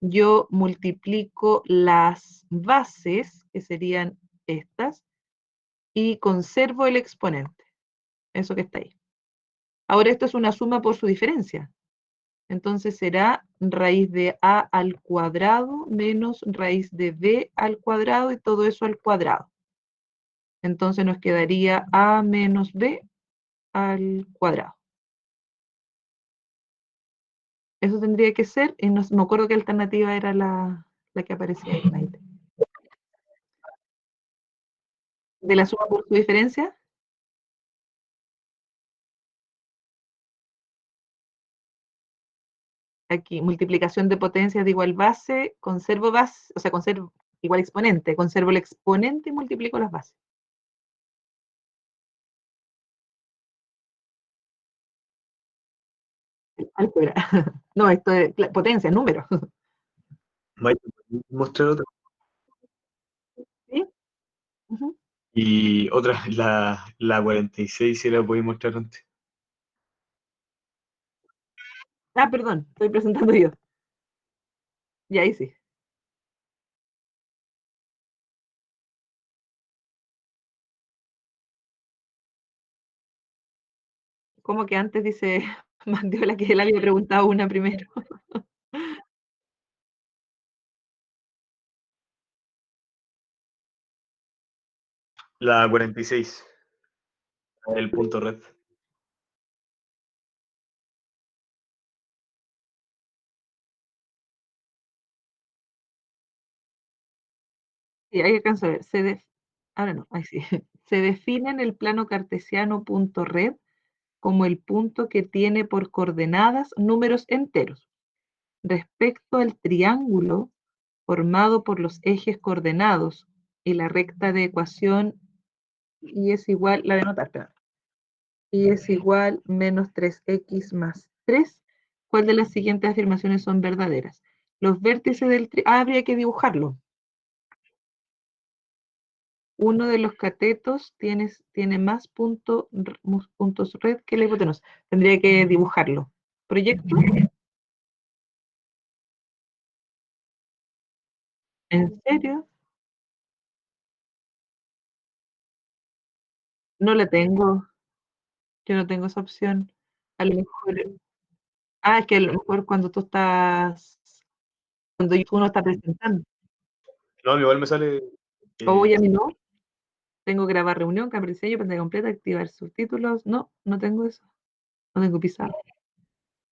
yo multiplico las bases, que serían estas, y conservo el exponente, eso que está ahí. Ahora esto es una suma por su diferencia. Entonces será raíz de A al cuadrado menos raíz de B al cuadrado y todo eso al cuadrado. Entonces nos quedaría A menos B al cuadrado. Eso tendría que ser, y no me acuerdo qué alternativa era la que aparecía ahí. ¿De la suma por su diferencia? Aquí, multiplicación de potencias de igual base, conservo base, o sea, conservo igual exponente, conservo el exponente y multiplico las bases. Álgebra. No, esto es potencia, número. Maite, ¿podéis mostrar otra? ¿Sí? Ujú. Y otra, la 46, si la podéis mostrar antes. Ah, perdón, estoy presentando yo. Y ahí sí. Como que antes dice Mandiola que él había preguntado una primero. La 46. El punto red. Y ahí alcanzo a ver. Ahora no, ahí sí. Se define en el plano cartesiano punto red como el punto que tiene por coordenadas números enteros. Respecto al triángulo formado por los ejes coordenados y la recta de ecuación y es igual, la de anotar, espera. Y es igual menos 3x más 3. ¿Cuál de las siguientes afirmaciones son verdaderas? Los vértices del habría que dibujarlo. Uno de los catetos tiene más puntos red que la hipotenusa. Tendría que dibujarlo. ¿Proyecto? ¿En serio? No la tengo. Yo no tengo esa opción. A lo mejor. Es que a lo mejor cuando tú estás. Cuando uno está presentando. No, igual me sale. Oye, a mí no. Tengo que grabar reunión, cambiar diseño, pantalla completa, activar subtítulos. No, no tengo eso. No tengo pizarra.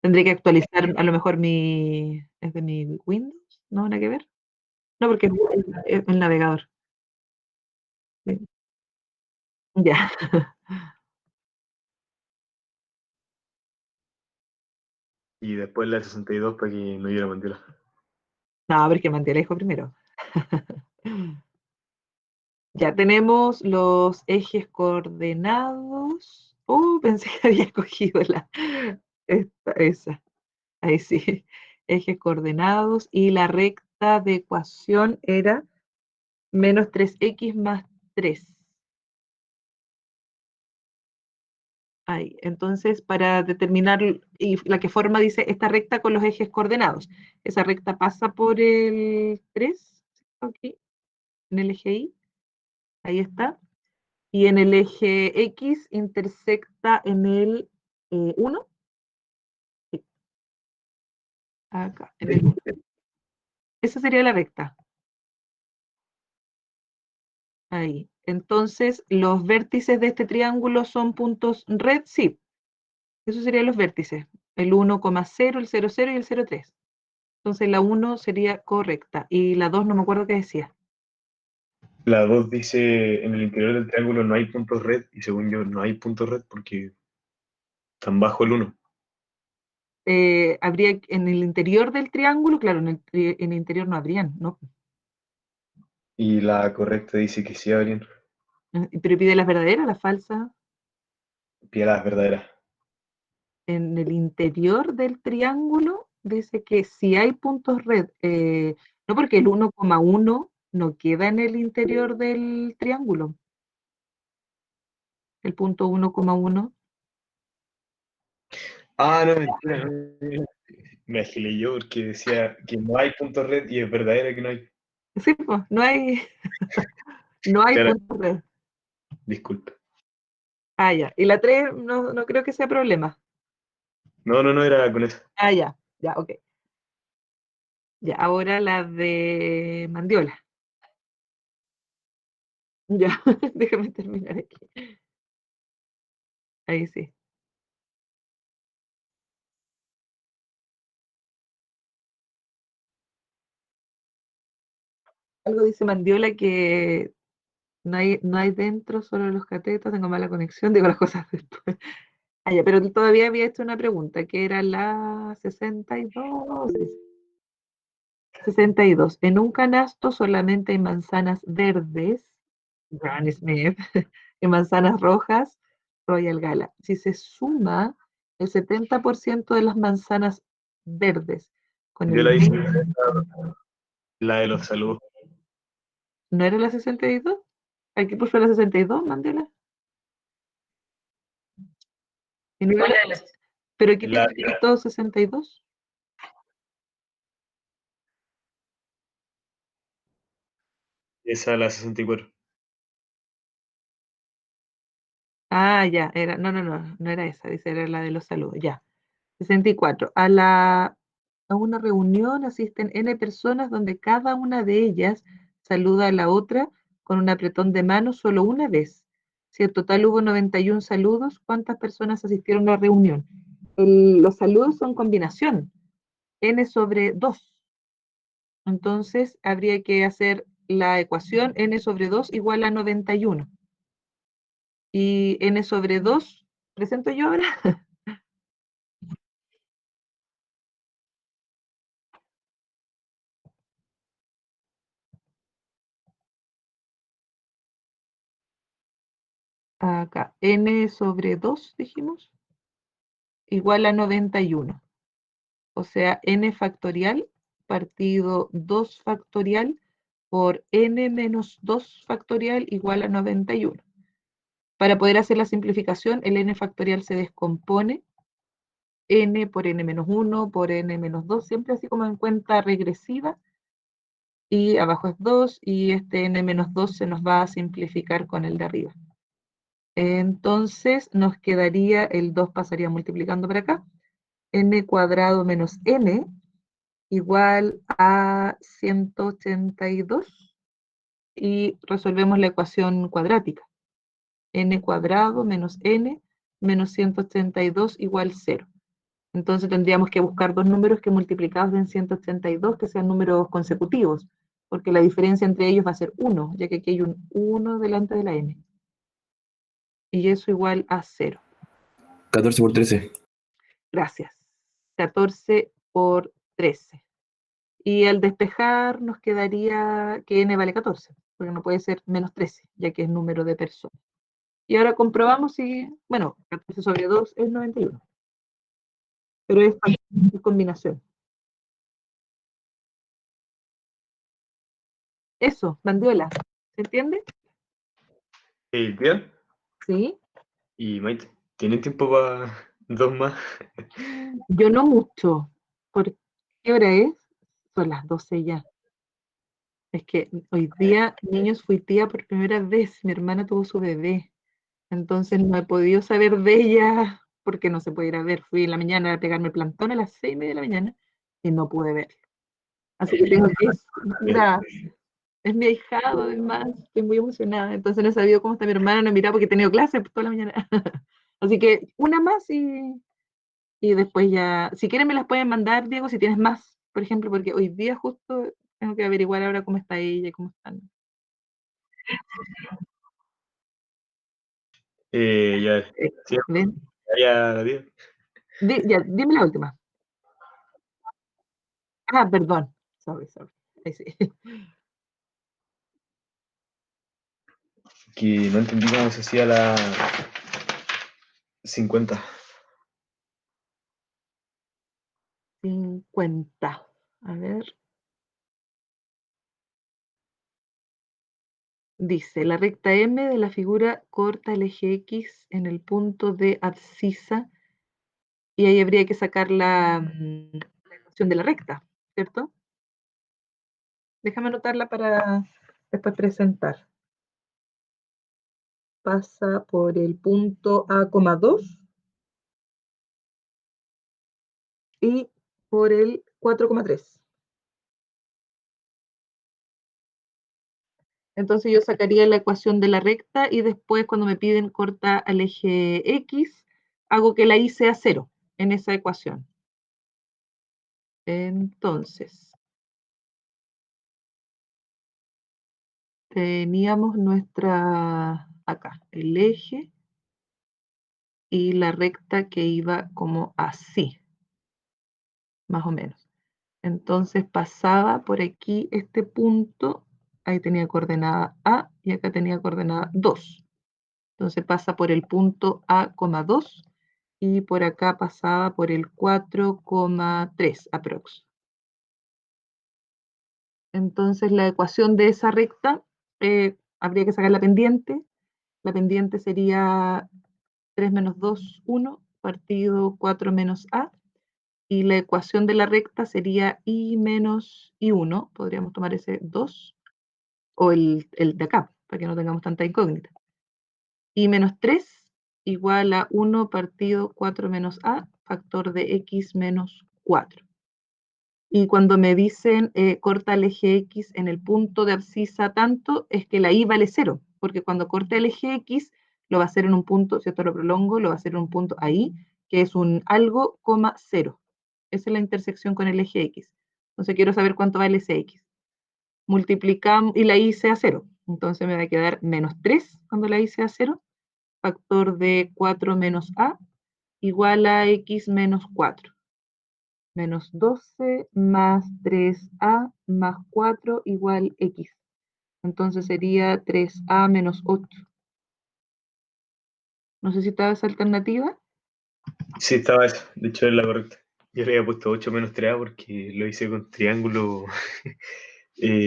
Tendré que actualizar a lo mejor es de mi Windows. No, nada que ver. No, porque es el navegador. Sí. Ya. Y después la 62 para que no hubiera Mandela. No, porque mantiene el hijo primero. Ya tenemos los ejes coordenados. Pensé que había cogido esa. Ahí sí. Ejes coordenados y la recta de ecuación era menos 3x más 3. Ahí. Entonces, para determinar, y la que forma dice esta recta con los ejes coordenados. Esa recta pasa por el 3, aquí, en el eje Y. Ahí está. Y en el eje X intersecta en el 1. Sí, acá. Esa sería la recta. Ahí. Entonces, los vértices de este triángulo son puntos red, sí. Esos serían los vértices. El 1,0, el 0,0 y el 0,3. Entonces, la 1 sería correcta. Y la 2 no me acuerdo qué decía. La 2 dice, en el interior del triángulo no hay puntos red, y según yo no hay puntos red porque están bajo el 1. Habría en el interior del triángulo, claro, en el interior no habrían, ¿no? Y la correcta dice que sí habrían. Pero pide las verdaderas, las falsas. Piedras verdaderas. En el interior del triángulo dice que si hay puntos red, no porque el 1,1 no queda en el interior del triángulo, el punto 1,1. No, mentira. Me agilé yo porque decía que no hay puntos red y es verdadera que no hay. Sí, pues, no hay, no hay Claro, puntos red. disculpa. Ya. Y la 3 no creo que sea problema. No era con eso. Ya, ok. Ya, ahora la de Mandiola. Ya, déjame terminar aquí. Ahí sí. Algo dice Mandiola que no hay dentro, solo los catetos, tengo mala conexión, digo las cosas después. Ya, pero todavía había hecho una pregunta, que era la 62. 62. En un canasto solamente hay manzanas verdes, Granny Smith, y manzanas rojas, Royal Gala. Si se suma el 70% de las manzanas verdes con Yo el la hice 20, la de los saludos. ¿no era la 62? Aquí puso la 62, Mandela. Y no era pero aquí La, tiene escrito 62. esa la 64. Ah, ya, no era esa, dice, era la de los saludos, ya. 64. A una reunión asisten N personas donde cada una de ellas saluda a la otra con un apretón de mano solo una vez. Si en total hubo 91 saludos, ¿cuántas personas asistieron a la reunión? Los saludos son combinación, N sobre 2. Entonces habría que hacer la ecuación N sobre 2 igual a 91. Y N sobre 2, ¿presento yo ahora? Acá, N sobre 2, dijimos, igual a 91. O sea, N factorial partido 2 factorial por N menos 2 factorial igual a 91. Para poder hacer la simplificación, el N factorial se descompone, N por N menos 1 por N menos 2, siempre así como en cuenta regresiva, y abajo es 2, y este N menos 2 se nos va a simplificar con el de arriba. Entonces nos quedaría, el 2 pasaría multiplicando para acá, N cuadrado menos N igual a 182, y resolvemos la ecuación cuadrática. N cuadrado menos N menos 182 igual 0. Entonces tendríamos que buscar dos números que multiplicados den 182 que sean números consecutivos, porque la diferencia entre ellos va a ser 1, ya que aquí hay un 1 delante de la N. Y eso igual a 0. 14 por 13. Gracias. 14 por 13. Y al despejar nos quedaría que n vale 14, porque no puede ser menos 13, ya que es número de personas. Y ahora comprobamos si, bueno, 14 sobre 2 es 91. Pero es combinación. Eso, Bandiola. ¿Se entiende? Tía, Sí. y Maite, ¿tienen tiempo para dos más? Yo no mucho. ¿Por qué hora es? Son las 12 ya. Es que hoy día, niños, fui tía por primera vez. Mi hermana tuvo su bebé. Entonces no he podido saber de ella porque no se puede ir a ver. Fui en la mañana a pegarme el plantón a las 6:30 de la mañana y no pude verlo. Así que tengo que ir es mi ahijado, además. Estoy muy emocionada. Entonces no he sabido cómo está mi hermana, no he mirado porque he tenido clase toda la mañana. Así que una más y después ya. Si quieren me las pueden mandar, Diego, si tienes más, por ejemplo, porque hoy día justo tengo que averiguar ahora cómo está ella y cómo están. Ya, sí, ¿Ven? ya la 10. Ya, dime la última. Ah, perdón. Sorry. Ahí sí. Que no entendí cómo se hacía la 50. 50. A ver. Dice, la recta M de la figura corta el eje X en el punto de abscisa y ahí habría que sacar la ecuación de la recta, ¿cierto? Déjame anotarla para después presentar. Pasa por el punto A,2 y por el 4,3. Entonces yo sacaría la ecuación de la recta y después cuando me piden corta al eje X, hago que la Y sea 0 en esa ecuación. Entonces, teníamos acá, el eje y la recta que iba como así, más o menos. Entonces pasaba por aquí este punto, ahí tenía coordenada A y acá tenía coordenada 2. Entonces pasa por el punto A,2 y por acá pasaba por el 4,3 aprox. Entonces la ecuación de esa recta, habría que sacar la pendiente. La pendiente sería 3 menos 2, 1, partido 4 menos A. Y la ecuación de la recta sería I menos I1. Podríamos tomar ese 2 o el de acá, para que no tengamos tanta incógnita. I menos 3 igual a 1 partido 4 menos a, factor de x menos 4. Y cuando me dicen corta el eje X en el punto de abscisa tanto, es que la Y vale 0, porque cuando corte el eje X, lo va a hacer en un punto, si esto lo prolongo, lo va a hacer en un punto ahí, que es un algo, 0. Esa es la intersección con el eje X. Entonces quiero saber cuánto vale ese X. Multiplicamos, y la Y sea 0. Entonces me va a quedar menos 3 cuando la Y sea 0, factor de 4 menos a, igual a X menos 4. Menos 12 más 3a más 4 igual x. Entonces sería 3a menos 8. No sé si estaba esa alternativa. Sí, estaba eso. De hecho, es la correcta. Yo le había puesto 8 menos 3a porque lo hice con triángulo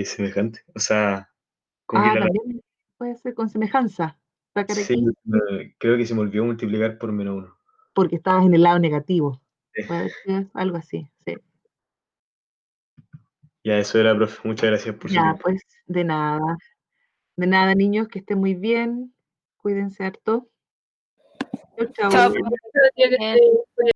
semejante. O sea, como que Ah, también puede ser con semejanza. Sacar sí, aquí, creo que se me olvidó multiplicar por menos 1. porque estabas en el lado negativo. Sí. Puede ser algo así, sí. Ya, eso era, profe. Muchas gracias por su Ya, tiempo. pues, de nada. De nada, niños, que estén muy bien. Cuídense harto. Chau, Chao, chau. profe.